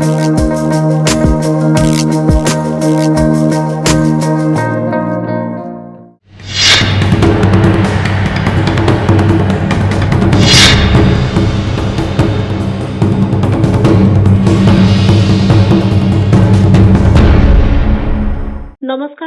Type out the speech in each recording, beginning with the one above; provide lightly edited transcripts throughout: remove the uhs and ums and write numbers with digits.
नमस्कार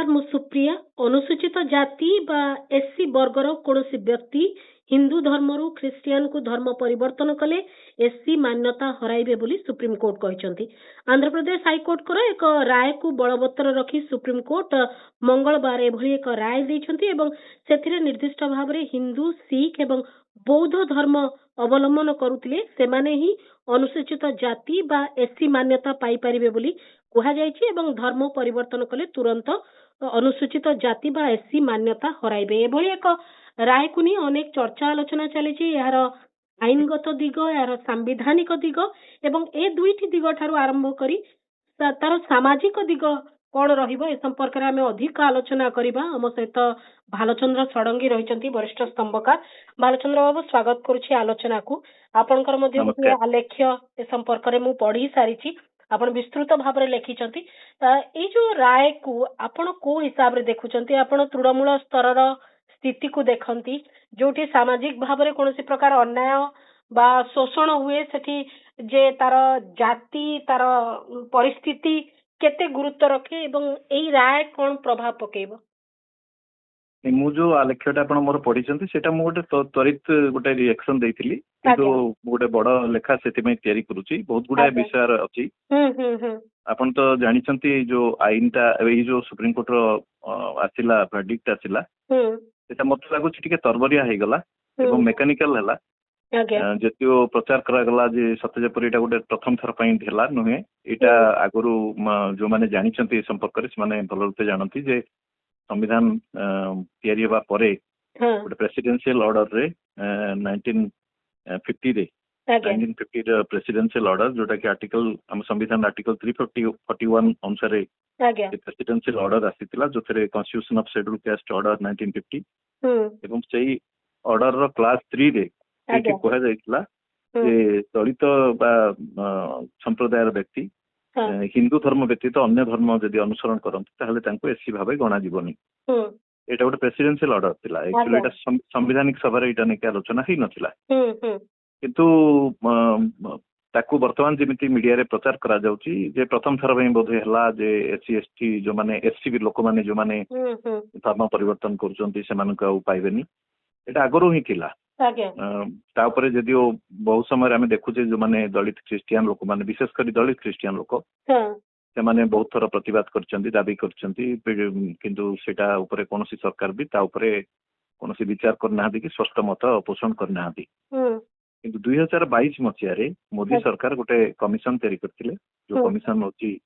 मु सुप्रिया अनुसूचित जाति बा एससी वर्गर कौनसी व्यक्ति हिंदू धर्मरू ख्रिस्टियान को धर्म परिवर्तन कले एससी मान्यता हराइबे बोली सुप्रीम कोर्ट कहते। आंध्र प्रदेश हाईकोर्ट को एक राय को बलवत्तर रखी सुप्रीम कोर्ट मंगलवार एभली एक राय देइछन्ती एवं सेथिरे निर्दिष्ट भाव में हिंदू सिख एवं बौद्ध धर्म अवलंबन करुतिले सेमाने ही अनुसूचित जाति बा एससी मान्यता पाई परिबे बोली कुहाଯାଇଛି एवं धर्म परिवर्तन कले तुरंत अनुसूचित जाति बा एससी मान्यता हराइबे। एभली एक राय को नहीं अनेक चर्चा आलोचना चली यार आईनगत दिग यार सांविधानिक दिग एवं ए दुईटी दिग ठारू आरंभ करी तार सामाजिक दिग कौन रहिबो ए संपर्क में आम अधिक आलोचना करबा। आम सहित भालचंद्र षडंगी रहिचंती वरिष्ठ स्तंभकार। भालचंद्र बाबू स्वागत करुछि आलोचना को। आपनकर मध्ये गोटे आलेख्य ए संपर्क में मु पढ़ी सारिछि, आपण विस्तृत भाव में लिखिचंती। ए जो राय को आपण को हिसाब रे देखुचंती? आपण तृणमूल स्तर स्थिति को देखंती जोठी सामाजिक भाव में कोनोसी प्रकार अन्याय बा शोषण हुए सेठी जे तार जाति तार परिस्थिति केते गुरुत्व रखे एवं एई राय कोन प्रभाव पकेइबो? मु जो आलेख्यटा आपण मोर पढिचंती सेटा मु गोटे त्वरित गोटे रिएक्शन देइथिली, किंतु गोटे बड़ लेखा सेति में तयारी करूची। बहुत गुडा विषय अछि। आपण तो जानिचंती जो आईनटा ए जो सुप्रीम कोर्ट रो आसिला वर्डिक्ट आसिला सेटा मत लागुची टिके तरबरिया हे गला एवं मेकानिकल हला। जेतियो प्रचार करा गला जे सत्य जेपरि एटा गोटे प्रथम थर पई धेला नहे, एटा आगरु जो माने जानिचंती संपर्क रे माने भलते जानंती जे संविधान तैयारी होगा परे गोटे प्रेसिडेंशियल ऑर्डर रे 1950 रे 1950 प्रेसिडेंशियल ऑर्डर जोटा कि आर्टिकल हम संविधान आर्टिकल 341 अनुसार प्रेसिडेंशियल ऑर्डर आसीतिला जो थे constitution of schedule caste order 1950 एवं सेही ऑर्डर रो क्लास 3 रे एठी कहा जायतिला जे दलित बा संप्रदायर व्यक्ति हिंदू धर्म व्यतीत अन्य धर्म जदि अनुसरण करते ताहले तांको एससी भाबे गणा जीवनी। एटा गोटे प्रेसिडेंशियल ऑर्डर थिला। एक्चुअली एटा संवैधानिक सभा रे एटा नेके आलोचना ही नथिला, किंतु ताकू वर्तमान जेमिति मीडिया रे प्रचार करा जाउची जे प्रथम थर में बोध हला जे एससी एसटी जो माने एससी लोक माने जो माने धर्म परिवर्तन करूचंती सेमान का पाइबेनी, एटा आगरो ही थिला। तापरे जदियो बहुत समय आम देखुचे जो माने दलित ख्रिस्टियान लोक माने विशेषकर दलित ख्रिस्टियान लोक से माने बहुत थर प्रतिवाद करचंती दाबी करचंती, किंतु सेटा ऊपर कोनोसी सरकार भी ता ऊपर कोनोसी विचार करना कि स्पष्ट मत पोषण करना। किंतु 2022 मसिया रे मोदी सरकार गोटे कमिशन तैयारी करथिले जो कमिशन होची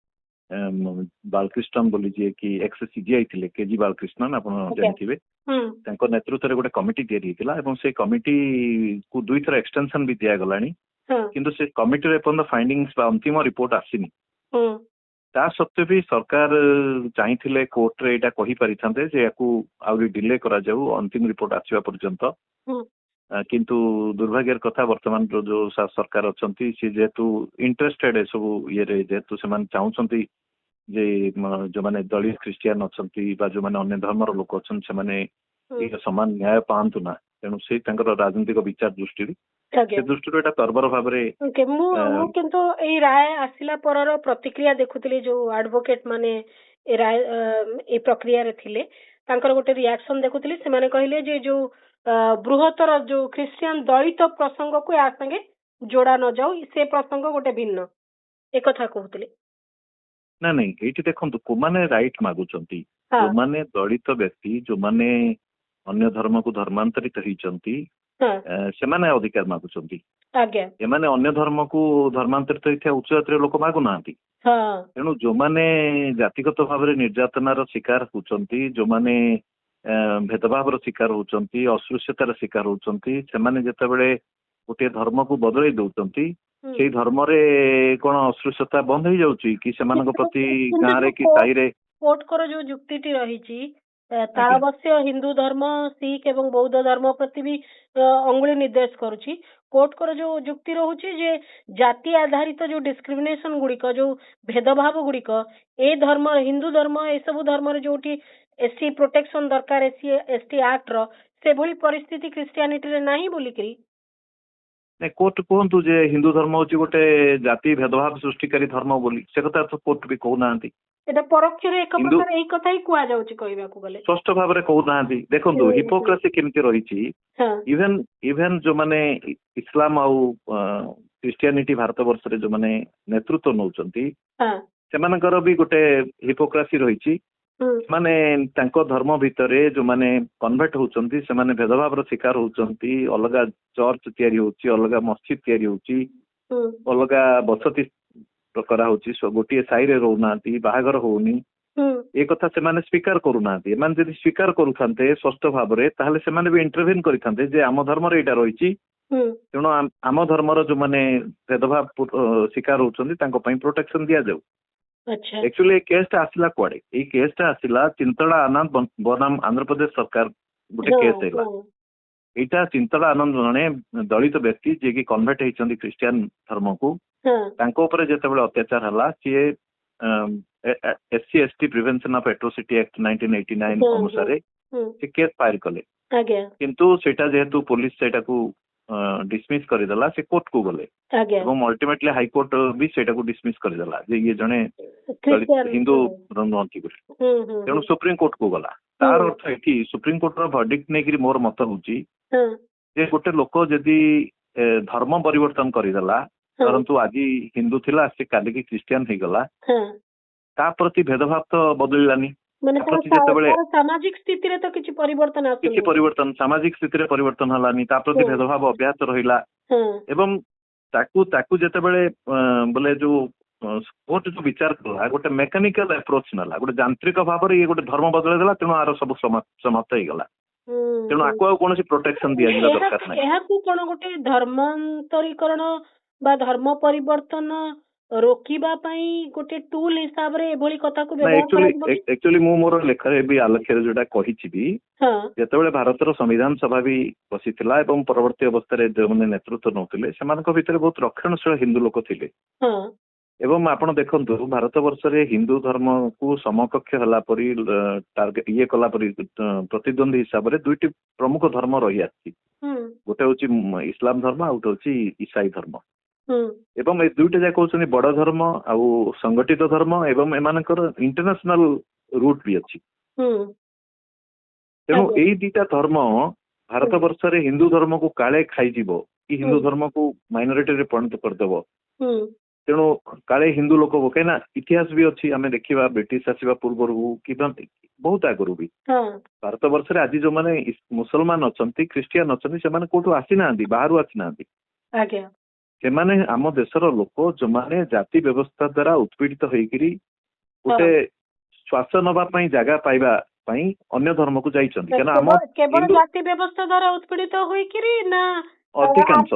बालकृष्णन बोली जे कि एक्स सीजीआई थिले केजी बालकृष्णन आपण जानथिबे, तांको नेतृत्व रे गोटे कमिटी तैयारी हितला एवं से कमिटी को दुई थर एक्सटेंशन भी दिया गलानी, किंतु से कमिटी रे अपन फाइंडिंग्स बा अंतिम रिपोर्ट आसीनी। ता सत्वे भी सरकार चाहिथिले कोर्ट रे एटा कहि परिथांते जे याकू आउरी डिले करा जाऊ अंतिम रिपोर्ट आसीबा पर्यंत, किंतु दुर्भाग्यर कथा वर्तमान जो सरकार अछंती से जेतु इंटरेस्टेड सब ये रे जेतु सेमान चाहउछंती जे जो माने दलित ख्रिस्टियान अछंती बा जो माने अन्य धर्मर लोक अछन से माने एक समान न्याय पांतु ना, तेणु से तांकर राजनीतिक विचार दृष्टि से दृष्टि एटा तरबर भाव रे किंतु ए राय आसिला परर प्रतिक्रिया देखुतली जो एडवोकेट माने ए राय ए प्रक्रिया रे थिले तांकर गोटे रिएक्शन देखुतली। से माने कहिले जे जो बृहत्तर जो ख्रिस्टियान दलित प्रसंग को या संगे जोड़ा न जाऊ से प्रसंग गोटे भिन्न एक कथा कहउतले ना। नहीं एठी देखंतु को माने राइट मागुचंती जो माने दलित व्यक्ति जो माने अन्य धर्म को धर्मांतरित होइचंती से माने अधिकार मागुचंती। ए माने अन्य धर्म को धर्मांतरित होइथा उच्च जातिर लोक मागु नांती। तेणु जो माने जातिगत भाव रे निर्यातनार शिकार होचंती, जो माने भेदभाव शिकार होचंती, अस्पृश्यतार शिकार होचंती, से माने जेतेबेले गोटे धर्म को बदलाई दउचंती से धर्म रे कोन अस्पृश्यता बंद हो जाउची कि सेमानक प्रति गां रे कि साई रे कोर्ट कर जो जुक्तिटी रहिची ତା ଅବଶ୍ୟ ହିନ୍ଦୁ ଧର୍ମ ଶିଖ ଏବଂ ବୌଦ୍ଧ ଧର୍ମ ପ୍ରତି ବି ଅଙ୍ଗୁଳି ନିର୍ଦ୍ଦେଶ କରୁଛି। କୋର୍ଟଙ୍କର ଯୋଉ ଯୁକ୍ତି ରହୁଛି ଯେ ଜାତି ଆଧାରିତ ଯୋଉ ଡିସ୍କ୍ରିମିନେସନ ଗୁଡିକ ଯୋଉ ଭେଦଭାବ ଗୁଡିକ ଏ ଧର୍ମ ହିନ୍ଦୁ ଧର୍ମ ଏସବୁ ଧର୍ମରେ ଯୋଉଠି ଏସସି ପ୍ରୋଟେକ୍ସନ ଦରକାର ଏସଟି ଆକ୍ଟ ର ସେଭଳି ପରିସ୍ଥିତି ଖ୍ରୀଷ୍ଟିଆନିଟିରେ ନାହିଁ ବୋଲିକିରି କୋର୍ଟ କୁହନ୍ତୁ ଯେ ହିନ୍ଦୁ ଧର୍ମ ହଉଛି ଗୋଟେ ଜାତି ଭେଦଭାବ ସୃଷ୍ଟିକାରୀ ଧର୍ମ ବୋଲି, ସେ କଥା ତ କୋର୍ଟ ବି କହୁନାହାନ୍ତି। ଏଟା ପରୋକ୍ଷରେ ଏକ ପ୍ରକାର ଏଇ କଥା ହିଁ କୁହାଯାଉଛି କହିବାକୁ ଗଲେ। ସ୍ପଷ୍ଟ ଭାବରେ କହୁନାହାନ୍ତି। ଦେଖନ୍ତୁ ହିପୋକ୍ରେସି କେମିତି ରହିଛି। ଇଭେନ ଯୋଉମାନେ ଇସଲାମ ଆଉ ଖ୍ରୀଷ୍ଟିଆନିଟି ଭାରତ ବର୍ଷରେ ଯୋଉମାନେ ନେତୃତ୍ୱ ନଉଛନ୍ତି ସେମାନଙ୍କର ବି ଗୋଟେ ହିପୋକ୍ରେସି ରହିଛି। ମାନେ ତାଙ୍କ ଧର୍ମ ଭିତରେ ଯୋଉମାନେ କନଭର୍ଟ ହଉଛନ୍ତି ସେମାନେ ଭେଦଭାବର ଶିକାର ହଉଛନ୍ତି। ଅଲଗା ଚର୍ଚ୍ଚ ତିଆରି ହଉଛି, ଅଲଗା ମସଜିଦ ତିଆରି ହଉଛି, ଅଲଗା ବସତି କରାହଉଛି, ଗୋଟିଏ ସାହିରେ ରହୁନାହାନ୍ତି, ବାହାଘର ହଉନି, ଏ କଥା ସେମାନେ ସ୍ୱୀକାର କରୁନାହାନ୍ତି। ଏମାନେ ଯଦି ସ୍ୱୀକାର କରୁଥାନ୍ତେ ସ୍ପଷ୍ଟ ଭାବରେ ତାହେଲେ ସେମାନେ ବି ଇଣ୍ଟରଭେନ କରିଥାନ୍ତେ ଯେ ଆମ ଧର୍ମରେ ଏଇଟା ରହିଛି, ତେଣୁ ଆମ ଧର୍ମର ଯୋଉମାନେ ଭେଦଭାବ ଶିକାର ହଉଛନ୍ତି ତାଙ୍କ ପାଇଁ ପ୍ରୋଟେକ୍ସନ ଦିଆଯାଉ। एक्चुअली ये केस आसला कुआडे ये केस आसला चिंतला आनंद बनाम आंध्र प्रदेश सरकार गोटे केस है। यहाँ चिंतला आनंद जने दलित व्यक्ति जे कि कन्वर्ट होती ख्रीस्टियन धर्म को जिते अत्याचार है सी SC ST prevention of atrocity act 1989 अनुसार से केस फायर कले किंतु सेटा जेहेतु पुलिस सेटा को डिसमिस करदेला से कोर्ट को गले एवं अल्टीमेटली हाईकोर्ट भी सेटा को डिसमिस करदेला जे ये जने हिंदू नुहति तेणु सुप्रीम कोर्ट को गला। तार अर्थ ये सुप्रीम कोर्ट वर्डिक्ट नहीं मोर मत हूँ जे गोटे लोक जदि धर्म परिवर्तन करदेला परंतु आज हिंदू थिला से काली की क्रिश्चियन हो गला ता प्रति भेदभाव तो बदलानी सामाजिक स्थिति तो किसी परिवर्तन सामाजिक स्थिति परिवर्तन हलानी ता प्रति भेदभाव अभ्यास रहिला एवं ताकू ताकू जेतेबेले बोले जो कोर्ट जो विचार कला गोटे मेकानिकल अप्रोच नाला गोटे यांत्रिक भाव में ये गोटे धर्म बदल देला तेणु आर सब समाप्त हो गला तेणु आको कौन प्रोटेक्शन दिया दरकार नहीं कोन गोटे धर्मांतरीकरण बा धर्म परिवर्तन रोकिबा पई गोटे टूल हिसाब रे एभली कथा को व्यवहार एक्चुअली मु मोर लेखरे भी आलोचना जोटा कहिछि भी जेतेबेले भारतर संविधान सभा भी बसिथिला एवं परवर्ती अवस्था रे जो माने नेतृत्व नउथिले सेमानक भितर बहुत रक्षणशील हिंदू लोक थिले एवं आपण देखंतु भारत वर्ष रे हिंदू धर्म को समकक्ष हला परी टार्गेट ये कला परी प्रतिद्वंदी हिसाब रे दुईटी प्रमुख धर्म रही आछि गोटे होछि इस्लाम धर्म आ गोटे होछि ईसाई धर्म एवं ए दुईटा जाक होछनी बड़ धर्म आउ संगठित धर्म एवं एमानकर इंटरनेशनल रूट भी अछि तेणु एई दुईटा धर्म भारत वर्ष रे हिंदू धर्म को काले खाई जीवो कि हिंदू धर्म को माइनॉरिटी रे परिणत कर देबो तेणु काले हिंदू लोक कहीं इतिहास भी अच्छी आम देखा ब्रिटिश आसवा पूर्व कि बहुत आगु भी भारत वर्ष आज जो मैंने मुसलमान अच्छा ख्रीस्टियान अच्छा से कौटू आसी ना बाहर आसी ना से आम देशर लोक जो मैंने जाति व्यवस्था द्वारा उत्पीड़ित होकर गोटे श्वास नापी जगह पाइबा अन्य धर्म को जाति व्यवस्था द्वारा उत्पीड़ित अधिकांश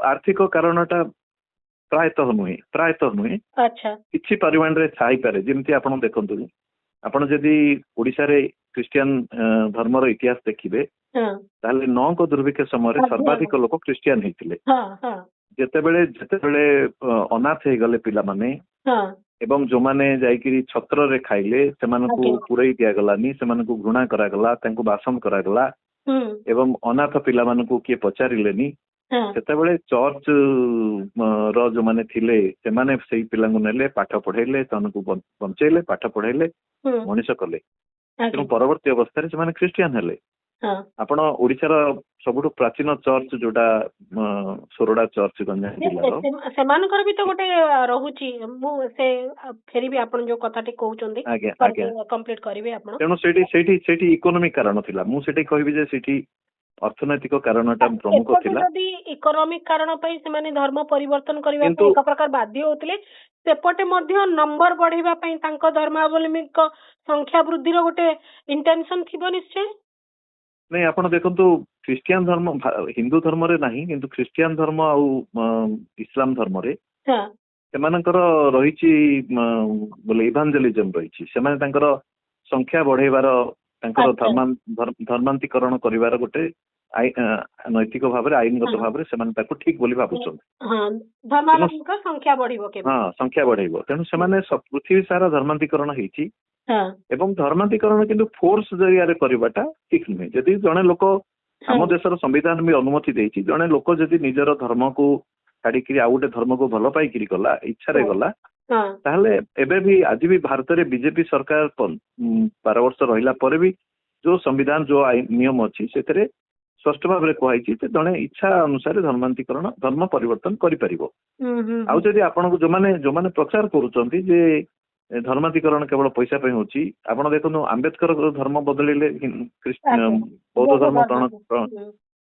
आर्थिक कारणटा प्रायतः नुहे किछि परिमाण रे थाई पारे जेमती आपण देखंतु आपण जदि ओडिसा रे क्रिश्चियन धर्मर इतिहास देखिबे ताले 9 को दुर्भिक्ष समय सर्वाधिक लोक क्रिश्चियन हेतिले जेतेबेले अनाथ हे गले पिला माने एवं जो माने जाइकिरी छत्र रे खाइले सेमानकु पुरई दिया गलानी सेमानकु घृणा करा गला तांको बासन करा गला एवं अनाथ पिला मानकु किए पचारिलेनी सेतेबेले चर्च रो जो माने थिले सेमाने सेई पिलांगु नेले पाठ पढाइले तनकु बंचैले पाठ पढाइले मनीष कले तेणु परवर्ती अवस्था से क्रिश्चियन हेले आपण ओडिशार सबुठु प्राचीन चर्च जोटा सोरडा चर्च गंजाम जिल्लार सेमानकर भी तो गोटे रहुची मु से फेरी भी आपण जो कथाटी कहउचंदी कंप्लीट करिवे आपण तेणु सेठी इकोनॉमिक कारण थिला मु सेठी कहबी जे सेठी अर्थनैतिक कारणटा प्रमुख थिला यदि इकोनॉमिक कारण पई से माने धर्म परिवर्तन करबा पई एक प्रकार बाध्य होतले सेपटे मध्य नंबर बढ़ेबा पई तांको धर्मावलंबीक संख्या वृद्धि रो गोटे इंटेंशन थिबो निश्चय नहीं आपण देखंतु क्रिश्चियन धर्म हिंदू धर्म रे नहीं किंतु क्रिश्चियन धर्म आउ इस्लाम धर्म रे सेमानकर रहिछि बोले इभांजेलिज्म रहिछि सेमाने तांकर ସଂଖ୍ୟା ବଢେଇବାର ତାଙ୍କର ଆଚ୍ଛା। ଧର୍ମାନ୍ତୀକରଣ କରିବାର ଗୋଟେ ନୈତିକ ଭାବରେ ଆଇନଗତ ଭାବରେ ସେମାନେ ତାକୁ ଠିକ ବୋଲି ଭାବୁଛନ୍ତି। ହଁ, ଧର୍ମାବଲମ୍ବୀଙ୍କ ସଂଖ୍ୟା ବଢିବ କେବେ? ହଁ, ସଂଖ୍ୟା ବଢେଇବ। ତେଣୁ ସେମାନେ ପୃଥିବୀ ସାରା ଧର୍ମାନ୍ତୀକରଣ ହେଇଛି ଏବଂ ଧର୍ମାନ୍ତୀକରଣ କିନ୍ତୁ ଫୋର୍ସ ଜରିଆରେ କରିବାଟା ଠିକ ନୁହେଁ। ଯଦି ଜଣେ ଲୋକ ଆମ ଦେଶର ସମ୍ବିଧାନ ବି ଅନୁମତି ଦେଇଛି, ଜଣେ ଲୋକ ଯଦି ନିଜର ଧର୍ମକୁ ଛାଡିକିରି ଆଉ ଗୋଟେ ଧର୍ମକୁ ଭଲ ପାଇକିରି ଗଲା, ଇଚ୍ଛାରେ ଗଲା, ତାହେଲେ ଏବେ ବି ଆଜି ବି ଭାରତରେ ବିଜେପି ସରକାର 12 ବର୍ଷ ରହିଲା ପରେ ବି ଯୋଉ ସମ୍ବିଧାନ ଯୋଉ ନିୟମ ଅଛି ସେଥିରେ ସ୍ପଷ୍ଟ ଭାବରେ କୁହାଯାଇଛି ଯେ ଜଣେ ଇଚ୍ଛା ଅନୁସାରେ ଧର୍ମାନ୍ତୀକରଣ ଧର୍ମ ପରିବର୍ତ୍ତନ କରିପାରିବ। ଆଉ ଯଦି ଆପଣଙ୍କୁ ଯୋଉମାନେ ପ୍ରଚାର କରୁଛନ୍ତି ଯେ ଧର୍ମାନ୍ତୀକରଣ କେବଳ ପଇସା ପାଇଁ ହଉଛି, ଆପଣ ଦେଖନ୍ତୁ ଆମ୍ବେଦକର ଧର୍ମ ବଦଳିଲେ ବୌଦ୍ଧ ଧର୍ମ ଗ୍ରହଣ,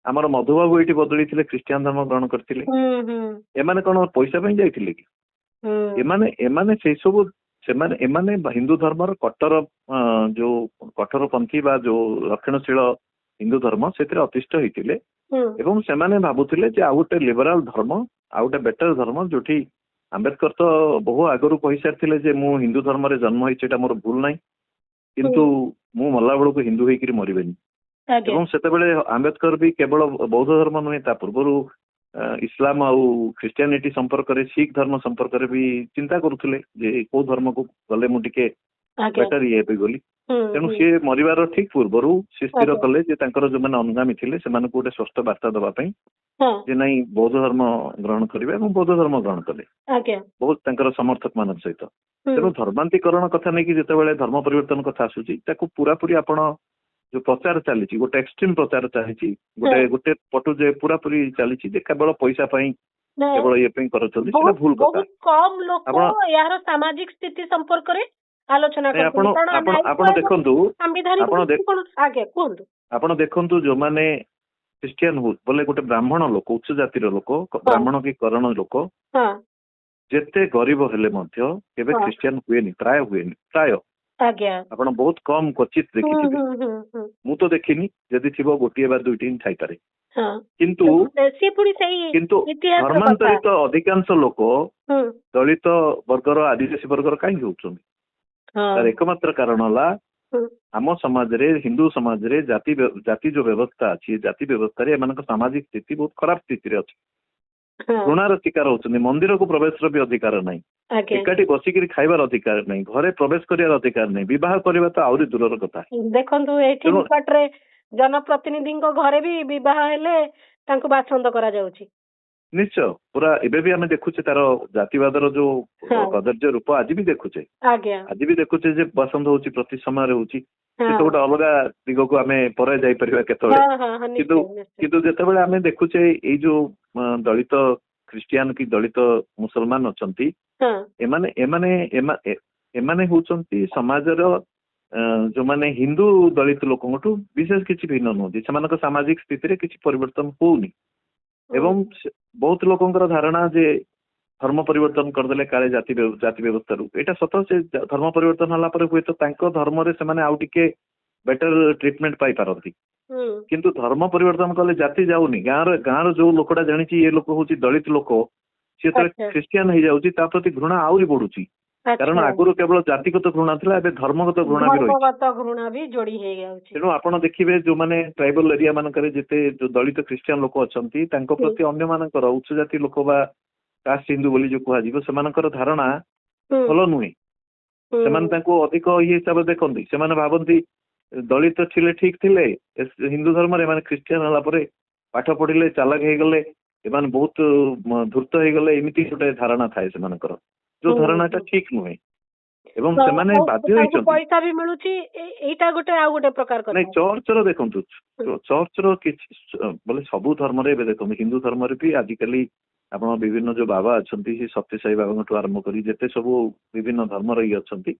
ଆମର ମଧୁବାବୁ ଏଇଠି ବଦଳିଥିଲେ ଖ୍ରୀଷ୍ଟିଆନ ଧର୍ମ ଗ୍ରହଣ କରିଥିଲେ। ଏମାନେ କଣ ପଇସା ପାଇଁ ଯାଇଥିଲେ କି? ଏମାନେ ସେଇ ସବୁ ଏମାନେ ହିନ୍ଦୁ ଧର୍ମର ଯୋଉ କଠୋରପନ୍ଥୀ ବା ଯୋଉ ରକ୍ଷଣଶୀଳ ହିନ୍ଦୁ ଧର୍ମ ସେଥିରେ ଅତିଷ୍ଠ ହେଇଥିଲେ ଏବଂ ସେମାନେ ଭାବୁଥିଲେ ଯେ ଆଉ ଗୋଟେ ଲିବରାଲ ଧର୍ମ, ଆଉ ଗୋଟେ ବେଟର ଧର୍ମ, ଯୋଉଠି ଆମ୍ବେଦକର ତ ବହୁ ଆଗରୁ କହିସାରିଥିଲେ ଯେ ମୁଁ ହିନ୍ଦୁ ଧର୍ମରେ ଜନ୍ମ ହେଇଛି, ଏଟା ମୋର ଭୁଲ ନାହିଁ, କିନ୍ତୁ ମୁଁ ମଲା ବେଳକୁ ହିନ୍ଦୁ ହେଇକିରି ମରିବେନି। ଏବଂ ସେତେବେଳେ ଆମ୍ବେଦକର ବି କେବଳ ବୌଦ୍ଧ ଧର୍ମ ନୁହେଁ, ତା ପୂର୍ବରୁ ଇସଲାମ ଆଉ ଖ୍ରୀଷ୍ଟିଆନିଟି ସମ୍ପର୍କରେ, ଶିଖ ଧର୍ମ ସମ୍ପର୍କରେ ବି ଚିନ୍ତା କରୁଥିଲେ ଯେ କୋଉ ଧର୍ମକୁ ଗଲେ ମୁଁ ଟିକେ ବେଟର ଇଏ ହେବି ବୋଲି। ତେଣୁ ସିଏ ମରିବାର ଠିକ ପୂର୍ବରୁ ସେ ସ୍ଥିର କଲେ ଯେ ତାଙ୍କର ଯୋଉମାନେ ଅନୁଗାମୀ ଥିଲେ ସେମାନଙ୍କୁ ଗୋଟେ ସ୍ପଷ୍ଟ ବାର୍ତ୍ତା ଦେବା ପାଇଁ ଯେ ନାଇଁ ବୌଦ୍ଧ ଧର୍ମ ଗ୍ରହଣ କରିବେ, ଏବଂ ବୌଦ୍ଧ ଧର୍ମ ଗ୍ରହଣ କଲେ ବହୁତ ତାଙ୍କର ସମର୍ଥକ ମାନଙ୍କ ସହିତ। ତେଣୁ ଧର୍ମାନ୍ତୀକରଣ କଥା ନେଇକି ଯେତେବେଳେ ଧର୍ମ ପରିବର୍ତ୍ତନ କଥା ଆସୁଛି, ତାକୁ ପୁରାପୁରି ଆପଣ ଯୋଉ ପ୍ରଚାର ଚାଲିଛି, ଗୋଟେ ଏକ୍ସଟ୍ରିମ ପ୍ରଚାର ଚାଲିଛି, ଗୋଟେ ପଟୁ ଯେ ପୁରାପୁରି ଚାଲିଛି ଯେ କେବଳ ପଇସା ପାଇଁ, କେବଳ ଇଏ ପାଇଁ କରୁଛନ୍ତି, ସେଟା ଭୁଲ କଥା। କମ ଲୋକ ଏହାର ସାମାଜିକ ସ୍ଥିତି ସମ୍ପର୍କରେ ଆଲୋଚନା ଆପଣ ଦେଖନ୍ତୁ, ଆପଣ ଦେଖନ୍ତୁ ଯୋଉମାନେ ଖ୍ରୀଷ୍ଟିଆନ ବୋଲେ ଗୋଟେ ବ୍ରାହ୍ମଣ ଲୋକ, ଉଚ୍ଚ ଜାତିର ଲୋକ, ବ୍ରାହ୍ମଣ କି କରଣ ଲୋକ ଯେତେ ଗରିବ ହେଲେ ମଧ୍ୟ କେବେ ଖ୍ରୀଷ୍ଟିଆନ ହୁଏନି, ପ୍ରାୟ ହୁଏନି, ପ୍ରାୟ ଆପଣ ବହୁତ କମ କ୍ୱଚିତ ଦେଖିଥିବେ। ମୁଁ ତ ଦେଖିନି, ଯଦି ଥିବ ଗୋଟିଏ ବା ଦୁଇଟି ଥାଇପାରେ। କିନ୍ତୁ ଧର୍ମାନ୍ତରିତ ଅଧିକାଂଶ ଲୋକ ଦଳିତ ବର୍ଗର, ଆଦିବାସୀ ବର୍ଗର କାହିଁକି ହଉଛନ୍ତି? ତାର ଏକମାତ୍ର କାରଣ ହେଲା ଆମ ସମାଜରେ, ହିନ୍ଦୁ ସମାଜରେ ଜାତି ଯୋଉ ବ୍ୟବସ୍ଥା ଅଛି, ଜାତି ବ୍ୟବସ୍ଥାରେ ଏମାନଙ୍କ ସାମାଜିକ ସ୍ଥିତି ବହୁତ ଖରାପ ସ୍ଥିତିରେ ଅଛି। ଘୃଣାର ଶିକାର ହଉଛନ୍ତି, ମନ୍ଦିରକୁ ପ୍ରବେଶର ବି ଅଧିକାର ନାହିଁ, ଏକାଠି ବସିକିରି ଖାଇବାର ଅଧିକାର ନାହିଁ, ଘରେ ପ୍ରବେଶ କରିବାର ଅଧିକାର ନାହିଁ, ବିବାହ କରିବା ତ ଆହୁରି ଦୂରର କଥା। ଦେଖନ୍ତୁ ଏଇଠି ନିକଟରେ ଜନପ୍ରତିନିଧିଙ୍କ ଘରେ ବି ବିବାହ ହେଲେ ତାଙ୍କୁ ବାସନ୍ଦ କରାଯାଉଛି। ନିଶ୍ଚୟ, ପୁରା ଏବେ ବି ଆମେ ଦେଖୁଛେ ତାର ଜାତିବାଦର ଯୋଉ କଦର୍ଯ୍ୟ ରୂପ ଆଜି ବି ଦେଖୁଛେ, ଯେ ବାସନ୍ଦ ହଉଛି, ପ୍ରତି ସମୟରେ ହଉଛି। ସେ ତ ଗୋଟେ ଅଲଗା ଦିଗକୁ ଆମେ ପରେ ଯାଇପାରିବା କେତେବେଳେ। କିନ୍ତୁ ଯେତେବେଳେ ଆମେ ଦେଖୁଛେ ଏଇ ଯୋଉ ଦଳିତ ଖ୍ରୀଷ୍ଟିଆନ କି ଦଳିତ ମୁସଲମାନ ଅଛନ୍ତି, ଏମାନେ ହଉଛନ୍ତି ସମାଜର ଯୋଉମାନେ ହିନ୍ଦୁ ଦଳିତ ଲୋକଙ୍କଠୁ ବିଶେଷ କିଛି ଭିନ୍ନ ନୁହନ୍ତି। ସେମାନଙ୍କ ସାମାଜିକ ସ୍ଥିତିରେ କିଛି ପରିବର୍ତ୍ତନ ହଉନି ଏବଂ ବହୁତ ଲୋକଙ୍କର ଧାରଣା ଯେ ଧର୍ମ ପରିବର୍ତ୍ତନ କରିଦେଲେ କାଳେ ଜାତି ବ୍ୟବସ୍ଥାରୁ, ଏଇଟା ସତ। ସେ ଧର୍ମ ପରିବର୍ତ୍ତନ ହେଲା ପରେ ହୁଏତ ତାଙ୍କ ଧର୍ମରେ ସେମାନେ ଆଉ ଟିକେ ବେଟର ଟ୍ରିଟମେଣ୍ଟ ପାଇପାରନ୍ତି, କିନ୍ତୁ ଧର୍ମ ପରିବର୍ତ୍ତନ କଲେ ଜାତି ଯାଉନି। ଗାଁର ଯୋଉ ଲୋକଟା ଜାଣିଛି ଏ ଲୋକ ହଉଛି ଦଳିତ ଲୋକ, ସେ ଯେତେବେଳେ ଖ୍ରୀଷ୍ଟିଆନ ହେଇଯାଉଛି ତା ପ୍ରତି ଘୃଣା ଆହୁରି ବଢୁଛି। କାରଣ ଆଗରୁ କେବଳ ଜାତିଗତ ଘୃଣା ଥିଲା, ଏବେ ଧର୍ମଗତ ଘୃଣା ବି ରହିଛି। ତେଣୁ ଆପଣ ଦେଖିବେ ଯୋଉମାନେ ଟ୍ରାଇବାଲ ଏରିଆ ମାନଙ୍କରେ ଯେତେ ଯୋଉ ଦଳିତ ଖ୍ରୀଷ୍ଟିଆନ ଲୋକ ଅଛନ୍ତି, ତାଙ୍କ ପ୍ରତି ଅନ୍ୟମାନଙ୍କର ଉଚ୍ଚ ଜାତି ଲୋକ ବା କାଷ୍ଟ ହିନ୍ଦୁ ବୋଲି ଯୋଉ କୁହାଯିବ, ସେମାନଙ୍କର ଧାରଣା ଭଲ ନୁହେଁ। ସେମାନେ ତାଙ୍କୁ ଅଧିକ ଇଏ ହିସାବରେ ଦେଖନ୍ତି। ସେମାନେ ଭାବନ୍ତି ଦଳିତ ଥିଲେ ଠିକ ଥିଲେ ହିନ୍ଦୁ ଧର୍ମରେ, ଏମାନେ ଖ୍ରୀଷ୍ଟିଆନ ହେଲା ପରେ ପାଠ ପଢିଲେ, ଚାଲାକ ହେଇଗଲେ, ଏମାନେ ବହୁତ ଧୂର୍ତ୍ତ ହେଇଗଲେ, ଏମିତି ଗୋଟେ ଧାରଣା ଥାଏ ସେମାନଙ୍କର, ଯୋଉ ଧାରଣାଟା ଠିକ ନୁହେଁ। ଏବଂ ସେମାନେ ବାଧ୍ୟ ହେଇଛନ୍ତି, ପଇସା ବି ମିଳୁଛି, ଏଇଟା ଗୋଟେ ଆଉ ଗୋଟେ ପ୍ରକାର କଥା। ନାଇଁ, ଚର୍ଚ୍ଚର ଦେଖନ୍ତୁ, ଚର୍ଚ୍ଚର କିଛି ବୋଲେ ସବୁ ଧର୍ମରେ ଏବେ ଦେଖନ୍ତୁ, ହିନ୍ଦୁ ଧର୍ମରେ ବି ଆଜିକାଲି ଆପଣ ବିଭିନ୍ନ ଯୋଉ ବାବା ଅଛନ୍ତି, ସେ ସତ୍ୟସାଇ ବାବାଙ୍କଠୁ ଆରମ୍ଭ କରି ଯେତେ ସବୁ ବିଭିନ୍ନ ଧର୍ମର ଇଏ ଅଛନ୍ତି,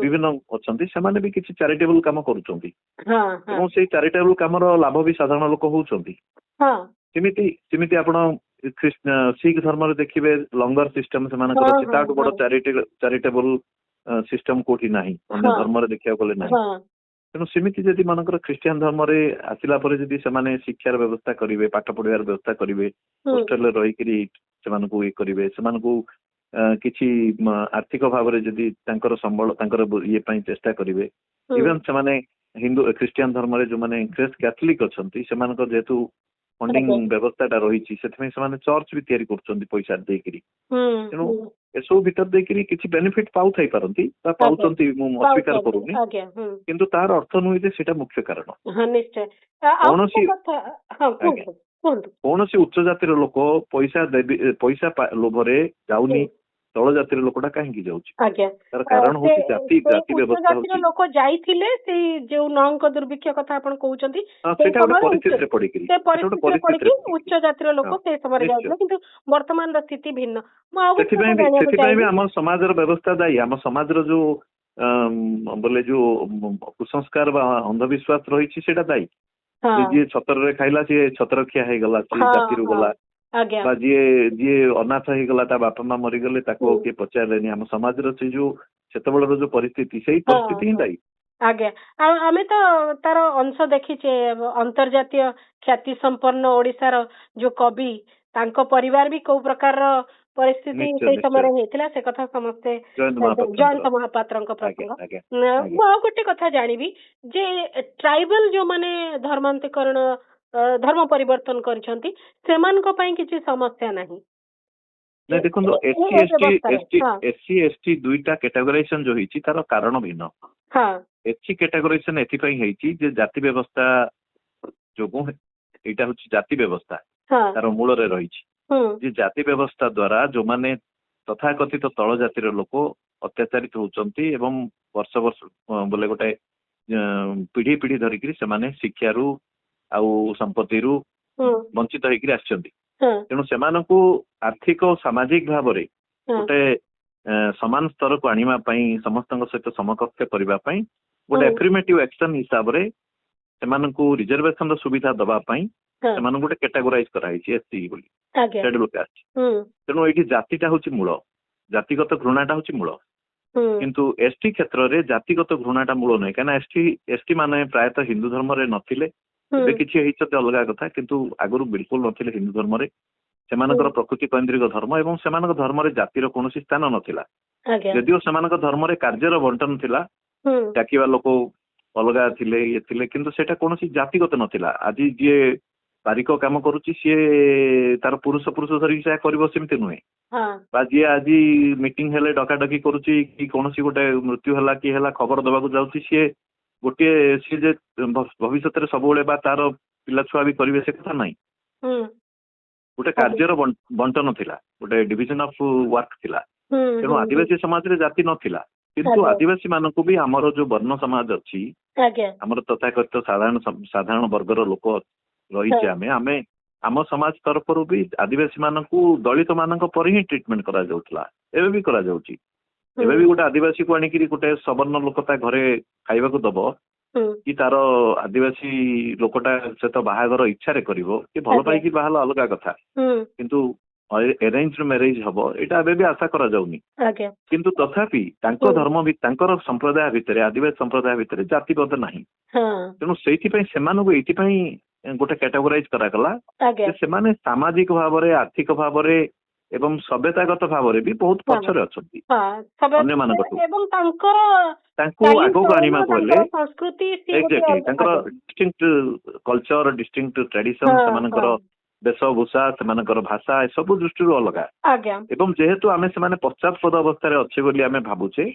ବିଭିନ୍ନ ଅଛନ୍ତି, ସେମାନେ ବି କିଛି ଚାରିଟେବୁଲ କାମ କରୁଛନ୍ତି ଏବଂ ସେଇ ଚାରିଟେବୁଲ କାମର ଲାଭ ବି ସାଧାରଣ ଲୋକ ହଉଛନ୍ତି। ସେମିତି ଆପଣ ଶିଖ ଧର୍ମରେ ଦେଖିବେ ଲଙ୍ଗର ସିଷ୍ଟମ ସେମାନଙ୍କର ଅଛି, ତାଠୁ ବଡ ଚାରିଟେବୁଲ ସିଷ୍ଟମ କୋଉଠି ନାହିଁ, ଅନ୍ୟ ଧର୍ମରେ ଦେଖିବାକୁ ଗଲେ ନାହିଁ। ତେଣୁ ସେମିତି ଯଦି ମନେକର ଖ୍ରୀଷ୍ଟିଆନ ଧର୍ମରେ ଆସିଲା ପରେ ଯଦି ସେମାନେ ଶିକ୍ଷାର ବ୍ୟବସ୍ଥା କରିବେ, ପାଠ ପଢିବାର ବ୍ୟବସ୍ଥା କରିବେ, ହୋଷ୍ଟେଲରେ ରହିକିରି ସେମାନଙ୍କୁ ଇଏ କରିବେ, ସେମାନଙ୍କୁ କିଛି ଆର୍ଥିକ ଭାବରେ ଯଦି ତାଙ୍କର ସମ୍ବଳ ତାଙ୍କର ଇଏ ପାଇଁ ଚେଷ୍ଟା କରିବେ ଇଭେନ୍ ସେମାନେ ହିନ୍ଦୁ ଖ୍ରୀଷ୍ଟିଆନ ଧର୍ମରେ ଯୋଉମାନେ କ୍ୟାଥଲିକ ଅଛନ୍ତି ସେମାନଙ୍କ ଯେହେତୁ ଫଣ୍ଡିଂ ବ୍ୟବସ୍ଥାଟା ରହିଛି ସେଥିପାଇଁ ସେମାନେ ଚର୍ଚ୍ଚ ବି ତିଆରି କରୁଛନ୍ତି ପଇସା ଦେଇକିରି ତେଣୁ ଏସବୁ ଭିତରେ ଦେଇକିରି କିଛି ବେନିଫିଟ ପାଉଥାଇ ପାରନ୍ତି ବା ପାଉଛନ୍ତି ମୁଁ ଅସ୍ୱୀକାର କରୁନି କିନ୍ତୁ ତାର ଅର୍ଥ ନୁହେଁ ଯେ ସେଇଟା ମୁଖ୍ୟ କାରଣ କୌଣସି ଉଚ୍ଚ ଜାତିର ଲୋକ ପଇସା ଲୋଭରେ ଯାଉନି ତଳ ଜାତିର ଲୋକଟା କାହିଁକି ଯାଉଛି ତାର କାରଣ ହଉଛି ଜାତି ବ୍ୟବସ୍ଥା ହଉଛି ଲୋକ ଯାଇଥିଲେ ସେଇ ଯୋଉ ନଅଙ୍କ ଦୁର୍ଭିକ୍ଷ କଥା ଆପଣ କହୁଛନ୍ତି ସେଇଟା ଗୋଟେ ପରିସ୍ଥିତିରେ ପଡିକିରି ଉଚ୍ଚ ଜାତିର ଲୋକ ସେଇ ସମୟରେ ଯାଉଥିଲେ କିନ୍ତୁ ବର୍ତ୍ତମାନର ସ୍ଥିତି ଭିନ୍ନ ସେଥିପାଇଁ ବି ଆମ ସମାଜର ବ୍ୟବସ୍ଥା ଦାୟୀ ଆମ ସମାଜର ଯୋଉ ବୋଲେ ଯୋଉ କୁସଂସ୍କାର ବା ଅନ୍ଧବିଶ୍ୱାସ ରହିଛି ସେଇଟା ଦାୟୀ ଯିଏ ଛତରରେ ଖାଇଲା ସିଏ ଛତରଖିଆ ହେଇଗଲା ସିଏ ଜାତିରୁ ଗଲା ବା ଯିଏ ଅନାଥ ହେଇଗଲା ତା ବାପା ମା ମରିଗଲେ ତାକୁ ଆଉ କିଏ ପଚାରିଲେନି ଆମ ସମାଜର ସେ ଯୋଉ ସେତେବେଳର ଯୋଉ ପରିସ୍ଥିତି ସେଇ ପରିସ୍ଥିତି ହିଁ ଦାୟୀ ଆଜ୍ଞା ଆଉ ଆମେ ତ ତାର ଅଂଶ ଦେଖିଛେ ଅନ୍ତର୍ଜାତୀୟ ଖ୍ୟାତି ସମ୍ପନ୍ନ ଓଡିଶାର ଯୋଉ କବି ତାଙ୍କ ପରିବାର ବି କୋଉ ପ୍ରକାରର ପରିସ୍ଥିତି ସେଇ ସମୟରେ ହେଇଥିଲା ସେ କଥା ସମସ୍ତେ ଜୟନ୍ତ ମହାପାତ୍ରଙ୍କ ପ୍ରସଙ୍ଗ ମୁଁ ଆଉ ଗୋଟେ କଥା ଜାଣିବି ଯେ ଟ୍ରାଇବାଲ ଯୋଉମାନେ ଧର୍ମାନ୍ତରୀକରଣ ଧର୍ମ ପରିବର୍ତ୍ତନ କରିଛନ୍ତି ସେମାନଙ୍କ ପାଇଁ କିଛି ସମସ୍ୟା ନାହିଁ ଦେଖନ୍ତୁ ଏସସି ଏସଟି ଦୁଇଟା କ୍ୟାଟେଗୋରାଇଜେସନ ଯୋଉ ହେଇଛି ତାର କାରଣ ଭିନ୍ନ ଏସସି କ୍ୟାଟେଗୋରାଇଜେସନ ଏଥିପାଇଁ ହେଇଛି ଯେ ଜାତି ବ୍ୟବସ୍ଥା ଯୋଗୁଁ ଏଇଟା ହଉଛି ଜାତି ବ୍ୟବସ୍ଥା ତାର ମୂଳରେ ରହିଛି ଯେ ଜାତି ବ୍ୟବସ୍ଥା ଦ୍ଵାରା ଯୋଉମାନେ ତଥାକଥିତ ତଳ ଜାତିର ଲୋକ ଅତ୍ୟାଚାରିତ ହଉଛନ୍ତି ଏବଂ ବର୍ଷ ବୋଲେ ଗୋଟେ ପିଢି ଧରିକିରି ସେମାନେ ଶିକ୍ଷାରୁ ଆଉ ସମ୍ପତ୍ତିରୁ ବଞ୍ଚିତ ହେଇକିରି ଆସିଛନ୍ତି ତେଣୁ ସେମାନଙ୍କୁ ଆର୍ଥିକ ଓ ସାମାଜିକ ଭାବରେ ଗୋଟେ ସମାନ ସ୍ତରକୁ ଆଣିବା ପାଇଁ ସମସ୍ତଙ୍କ ସହିତ ସମକକ୍ଷ କରିବା ପାଇଁ ଗୋଟେ ଆଫର୍ମେଟିଭ ଆକ୍ସନ ହିସାବରେ ସେମାନଙ୍କୁ ରିଜର୍ଭେସନ ର ସୁବିଧା ଦବା ପାଇଁ ସେମାନଙ୍କୁ ଗୋଟେ କ୍ୟାଟାଗୋରାଇଜ କରାଯାଇଛି ଏସସି ବୋଲି ସେଡ୍ୟୁଲ କାଷ୍ଟ ତେଣୁ ଏଇଠି ଜାତିଟା ହଉଛି ମୂଳ ଜାତିଗତ ଘୃଣାଟା ହଉଛି ମୂଳ କିନ୍ତୁ ଏସଟି କ୍ଷେତ୍ରରେ ଜାତିଗତ ଘୃଣାଟା ମୂଳ ନୁହେଁ କାହିଁକିନା ଏସଟି ମାନେ ପ୍ରାୟତଃ ହିନ୍ଦୁ ଧର୍ମରେ ନଥିଲେ ଏବେ କିଛି ହେଇଛନ୍ତି ଅଲଗା କଥା କିନ୍ତୁ ଆଗରୁ ବିଲକୁଲ ନଥିଲେ ହିନ୍ଦୁ ଧର୍ମରେ ସେମାନଙ୍କର ପ୍ରକୃତି କୈନ୍ଦ୍ରିକ ଧର୍ମ ଏବଂ ସେମାନଙ୍କ ଧର୍ମରେ ଜାତିର କୌଣସି ସ୍ଥାନ ନଥିଲା ଯଦିଓ ସେମାନଙ୍କ ଧର୍ମରେ କାର୍ଯ୍ୟର ବଣ୍ଟନ ଥିଲା ଡାକିବା ଲୋକ ଅଲଗା ଥିଲେ ଇଏ ଥିଲେ କିନ୍ତୁ ସେଇଟା କୌଣସି ଜାତିଗତ ନଥିଲା ଆଜି ଯିଏ ବାରିକ କାମ କରୁଛି ସିଏ ତାର ପୁରୁଷ ଧରିକି ସେୟା କରିବ ସେମିତି ନୁହେଁ ବା ଯିଏ ଆଜି ମିଟିଂ ହେଲେ ଡକାଡକି କରୁଛି କି କୌଣସି ଗୋଟେ ମୃତ୍ୟୁ ହେଲା କି ହେଲା ଖବର ଦବାକୁ ଯାଉଛି ସିଏ ଯେ ଭବିଷ୍ୟତରେ ସବୁବେଳେ ବା ତାର ପିଲା ଛୁଆ ବି କରିବେ ସେ କଥା ନାହିଁ ଗୋଟେ କାର୍ଯ୍ୟର ବଣ୍ଟନ ଥିଲା ଗୋଟେ ଡିଭିଜନ ଅଫ ୱାର୍କ ଥିଲା ତେଣୁ ଆଦିବାସୀ ସମାଜରେ ଜାତି ନଥିଲା କିନ୍ତୁ ଆଦିବାସୀ ମାନଙ୍କୁ ବି ଆମର ଯୋଉ ବର୍ଣ୍ଣ ସମାଜ ଅଛି ଆମର ତଥାକଥିତ ସାଧାରଣ ବର୍ଗର ଲୋକ ରହିଛେ ଆମେ ଆମ ସମାଜ ତରଫରୁ ବି ଆଦିବାସୀ ମାନଙ୍କୁ ଦଳିତ ମାନଙ୍କ ପରେ ହିଁ ଟ୍ରିଟମେଣ୍ଟ କରାଯାଉଥିଲା ଏବେ ବି କରାଯାଉଛି ଏବେ ବି ଗୋଟେ ଆଦିବାସୀକୁ ଆଣିକିରି ଗୋଟେ ସବର୍ଣ୍ଣ ଲୋକ ତା ଘରେ ଖାଇବାକୁ ଦବ କି ତାର ଆଦିବାସୀ ଲୋକଟା ସହିତ ବାହାଘର ଇଚ୍ଛାରେ କରିବ କି ଭଲ ପାଇକି ବାହାହେଲା ଅଲଗା କଥା କିନ୍ତୁ ଆରେଞ୍ଜ ମ୍ୟାରେଜ ହବ ଏଇଟା ଏବେ ବି ଆଶା କରାଯାଉନି କିନ୍ତୁ ତଥାପି ତାଙ୍କ ଧର୍ମ ତାଙ୍କର ସମ୍ପ୍ରଦାୟ ଭିତରେ ଆଦିବାସୀ ସମ୍ପ୍ରଦାୟ ଭିତରେ ଜାତିଗତ ନାହିଁ ତେଣୁ ସେଇଥିପାଇଁ ସେମାନଙ୍କୁ ଏଇଥିପାଇଁ ଗୋଟେ କ୍ୟାଟେଗୋରାଇଜ କରାଗଲା ଯେ ସେମାନେ ସାମାଜିକ ଭାବରେ ଆର୍ଥିକ ଭାବରେ ଏବଂ ସଭ୍ୟତାଗତ ଭାବରେ ବି ବହୁତ ପଛରେ ଅଛନ୍ତି ଅନ୍ୟମାନଙ୍କଠୁ ତାଙ୍କୁ ଆଗକୁ ଆଣିବାକୁ ହେଲେ ଏକ୍ଜାକ୍ଟଲି ତାଙ୍କର ଡିଷ୍ଟିଙ୍କ୍ଟ କଲଚର ଡିଷ୍ଟିଙ୍କ୍ଟ ଟ୍ରାଡିସନ ସେମାନଙ୍କର ବେଶଭୂଷା ସେମାନଙ୍କର ଭାଷା ଏସବୁ ଦୃଷ୍ଟିରୁ ଅଲଗା ଏବଂ ଯେହେତୁ ଆମେ ସେମାନେ ପଶ୍ଚାତପଦ ଅବସ୍ଥାରେ ଅଛେ ବୋଲି ଆମେ ଭାବୁଛେ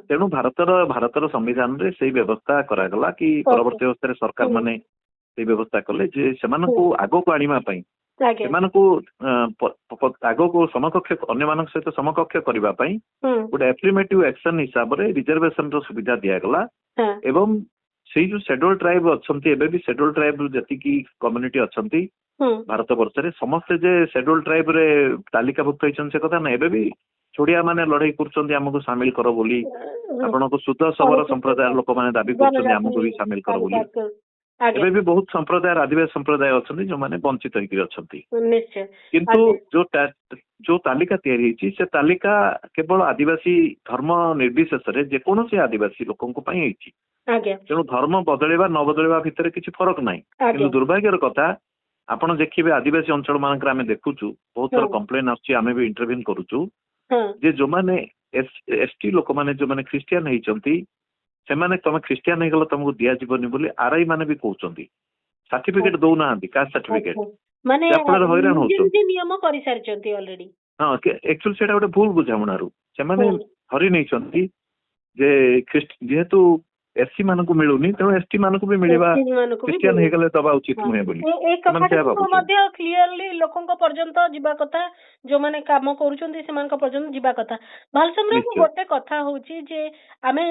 ତେଣୁ ଭାରତର ସମ୍ବିଧାନରେ ସେଇ ବ୍ୟବସ୍ଥା କରାଗଲା କି ପରବର୍ତ୍ତୀ ଅବସ୍ଥାରେ ସରକାର ମାନେ ସେଇ ବ୍ୟବସ୍ଥା କଲେ ଯେ ସେମାନଙ୍କୁ ଆଗକୁ ଆଣିବା ପାଇଁ ସେମାନଙ୍କୁ ଆଗକୁ ସମକକ୍ଷ ଅନ୍ୟମାନଙ୍କ ସହିତ ସମକକ୍ଷ କରିବା ପାଇଁ ଗୋଟେ ଆଫର୍ମେଟିଭ ଆକ୍ସନ ହିସାବରେ ରିଜର୍ଭେସନ ର ସୁବିଧା ଦିଆଗଲା ଏବଂ ସେଇ ଯୋଉ ସେଡ୍ୟୁଲ ଟ୍ରାଇବ ଅଛନ୍ତି ଏବେ ବି ସେଡ୍ୟୁଲ ଟ୍ରାଇବ ଯେତିକି କମ୍ୟୁନିଟି ଅଛନ୍ତି ଭାରତ ବର୍ଷରେ ସମସ୍ତେ ଯେ ସେଡ୍ୟୁଲ ଟ୍ରାଇବ ରେ ତାଲିକାଭୁକ୍ତ ହେଇଛନ୍ତି ସେ କଥା ନାହିଁ ଏବେ ବି ଛୋଡିଆ ମାନେ ଲଢେଇ କରୁଛନ୍ତି ଆମକୁ ସାମିଲ କର ବୋଲି ଆପଣଙ୍କୁ ଶୁଦ୍ଧ ସବର ସମ୍ପ୍ରଦାୟ ଲୋକମାନେ ଦାବି କରୁଛନ୍ତି ଆମକୁ ବି ସାମିଲ କର ବୋଲି ଏବେ ବି ବହୁତ ସମ୍ପ୍ରଦାୟ ଆଦିବାସୀ ସମ୍ପ୍ରଦାୟ ଅଛନ୍ତି ଯୋଉମାନେ ବଞ୍ଚିତ ହେଇକି ଅଛନ୍ତି କିନ୍ତୁ ଯୋଉ ତାଲିକା ତିଆରି ହେଇଛି ସେ ତାଲିକା କେବଳ ଆଦିବାସୀ ଧର୍ମ ନିର୍ବିଶେଷରେ ଯେକୌଣସି ଆଦିବାସୀ ଲୋକଙ୍କ ପାଇଁ ହେଇଛି ତେଣୁ ଧର୍ମ ବଦଳେଇବା ନ ବଦଳେଇବା ଭିତରେ କିଛି ଫରକ ନାହିଁ କିନ୍ତୁ ଦୁର୍ଭାଗ୍ୟର କଥା ଆପଣ ଦେଖିବେ ଆଦିବାସୀ ଅଞ୍ଚଳ ମାନଙ୍କରେ ଆମେ ଦେଖୁଛୁ ବହୁତ ଥର କମ୍ପ୍ଲେନ ଆସୁଛି ଆମେ ବି ଇଣ୍ଟରଭ୍ୟୁ କରୁଛୁ जे जो माने एसटी लोक माने जो माने क्रिश्चियन होइचंती सेमाने तमे क्रिश्चियन हेगलो तुमको दिया जीवनी बोली आरआई माने भी कहउचंती सर्टिफिकेट दउ ना कास्ट सर्टिफिकेट माने हैरान होचंती नियम करि सारचंती ऑलरेडी हां एक्चुअली सेटा गोटे भूल बुझामणारू सेमाने हरि नै छंती जे जेहेतु एससी मानकु मिलुनी तेणु एसटी मानकु भी मिलिबा क्रिश्चियन हेगले दबा उचित नुहे बोली ए कथा मध्ये क्लियरली लोकंक पर्यंत जिबा कथा जो माने काम करूचंती से मानक पर्यंत जिबा कथा भालसमरे गोटे कथा होची जे आमे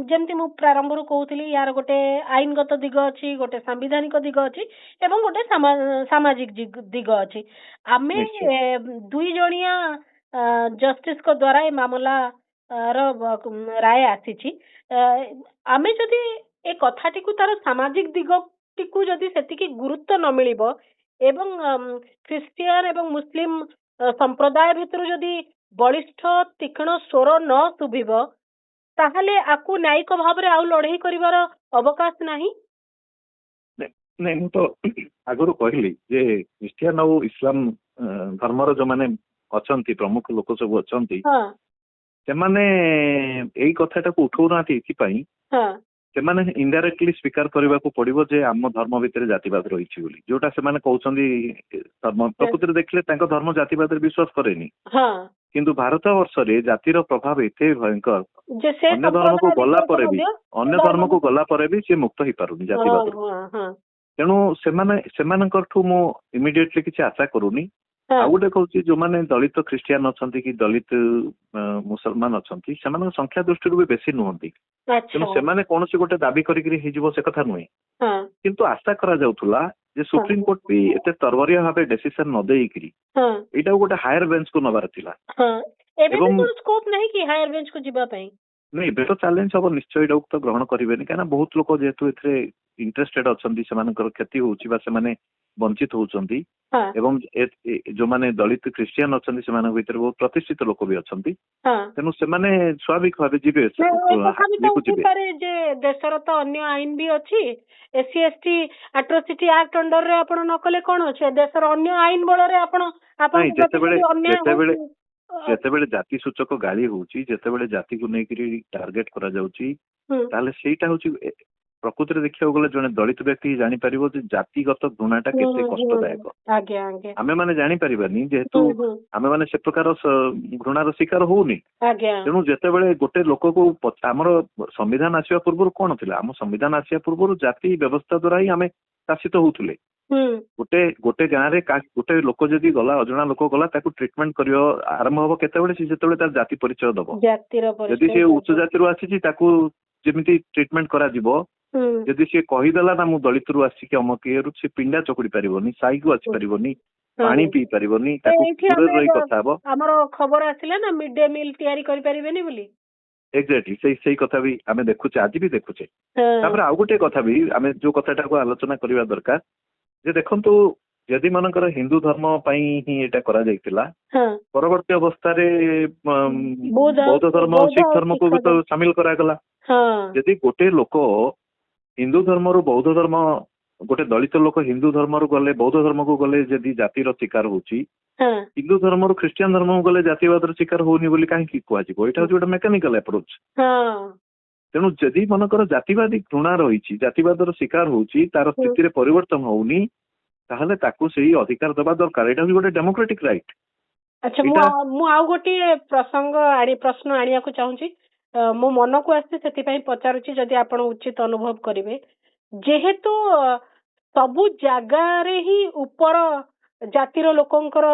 जेमति मु प्रारंभ रु कहउतली यार गोटे आईनगत दिग अछि गोटे संवैधानिक दिग अछि एवं गोटे सामाजिक दिग अछि आमे दुई जणिया जस्टिस को द्वारा ए मामला राय आसीची आमे जदि ए कथाटी को तार सामाजिक दिगटी को जदि सेतिकी गुरुत्व न मिलिबो एवं क्रिश्चियन एवं मुस्लिम संप्रदाय भितर जदि बलिष्ठ तीक्ष्ण स्वर न सुभिबो ताहले आकु न्यायिक भाबरे आउ लढाई करिवार अवकाश नाही नहीं मु तो आगुरु कहली जे क्रिश्चियन और इस्लाम धर्मर जो माने अछंती प्रमुख लोक सब अछंती सेमाने एई कथाटाକୁ उठाउनाथि इथिपाई सेमाने इनडायरेक्टली स्वीकार करबा को पड़िबो जे आम धर्म भितर जातिवाद रहिछि बोली जोटा सेमाने कहउछंदी धर्म प्रकृति देखले तांको धर्म जातिवाद विश्वास करेनी किंतु भारत वर्ष रे जातिर प्रभाव एते भयंकर अन्य धर्म को गला परे भी से मुक्त ही पारुनी जातिवाद तेणु सेमानकरठू मु इमिडिएटली किछि आशा करूनी आ गोटे कहूँ जो मैंने दलित क्रिश्चियन अच्छा कि दलित मुसलमान अच्छा से संख्या दृष्टि भी बेसी नुहति तेणु से कौन गोटे दाबी कर कथा नुहे किंतु आशा करा जाउथुला जे सुप्रीम कोर्ट भी एते तरबरिया भाबे डिसीजन न देइकरी एटा गोटे हायर बेंच को नबार थिला एवं स्कोप नहीं कि हायर बेंच को जिबा पई नहीं बे तो चैलेंज हम निश्चय एटा तो ग्रहण करेनि कहीं बहुत लोक जेहेतु एथरे इंटरेस्टेड अछंती सेमानकर क्षति होउची बा सेमाने वंचित होउचंती एवं जो माने दलित क्रिश्चियन अछंती सेमान भीतर बहुत प्रतिष्ठित लोक भी अछंती तेनु सेमाने स्वाभाविक भाबे जिबे जे देशर तो अन्य आईन भी अछि SC ST atrocity act under रे आपण न कले कोन अछि देशर अन्य आईन बळ रे आपण जेतेबेले जाति सूचक गाली होउची जेतेबेले जाति को नेकरी टार्गेट करा जाउची ताले सेटा होउची प्रकृति देखिया गले जने दलित व्यक्ति जानि परिबो जे जातिगत घृणाटा केते कष्टदायक आमे माने जानि परिबानी जेहेतु आमे माने से प्रकार घृणार शिकार होउनी तेणु जेतेबेले गोटे लोक को हमर संविधान आसीबा पूर्व कोन थिला हम संविधान आसीबा पूर्व जाति व्यवस्था द्वारा ही आमे शासित होउथुले गोटे गोटे गाँ रे गोटे लोक जदि गला अजणा लोक गला ताकू ट्रीटमेंट करियो आरंभ हबो केतेबेले से जेतेबेले तार जाति परिचय दबो जदि से उच्च जाति रु आसी ताकू जेमिति ट्रीटमेंट करा जिवो जदि से कहीदेला ना मु दलित रु आसी कि अमक ये से पिंडा चकुड़ी पारिबोनी साई को आसी पारिबोनी पानी पी पारिबोनी ताकू दूर रही कथा हबो हमरो खबर आसिला ना मिड डे मील तयारी करि पारिबेनी बोली एक्जेक्टली सही कथा भी आमे देखुचे आज भी देखुचे तापर आ गोटे कथा भी आमे जो कथाटा को आलोचना करबा दरकार जे देखंतु यदि मनकर हिंदू धर्म पई ही एटा करा जाइतिला परवर्ती अवस्था रे बौद्ध धर्म सिख धर्म को भी तो शामिल करा गला यदि गोटे लोक हिंदू धर्म रु बौद्ध धर्म गोटे दलित लोक हिंदू धर्म रु गले बौद्ध धर्म को गले यदि जातिर शिकार होची हिंदू धर्म रु क्रिश्चियन धर्म को गले जातिवाद रो शिकार होनी बोली काहे की कुआ जिवो एटा जोटा मेकानिकल अप्रोच तेणु जदि मनकर जातिवादी घृणा रही जातिवाद शिकार होची तार स्थिति रे परिवर्तन होउनी ताहले ताकू सही अधिकार दबा दरकार एटा गोटे डेमोक्रेटिक राइट अच्छा मु आउ गोटे प्रश्न आनिया को चाहूची मो मन को आसे सेति पई पचारुची जदि आपण उचित अनुभव करिवे जेहेतु सबु जागा रे ही ऊपर जातिर लोकंकर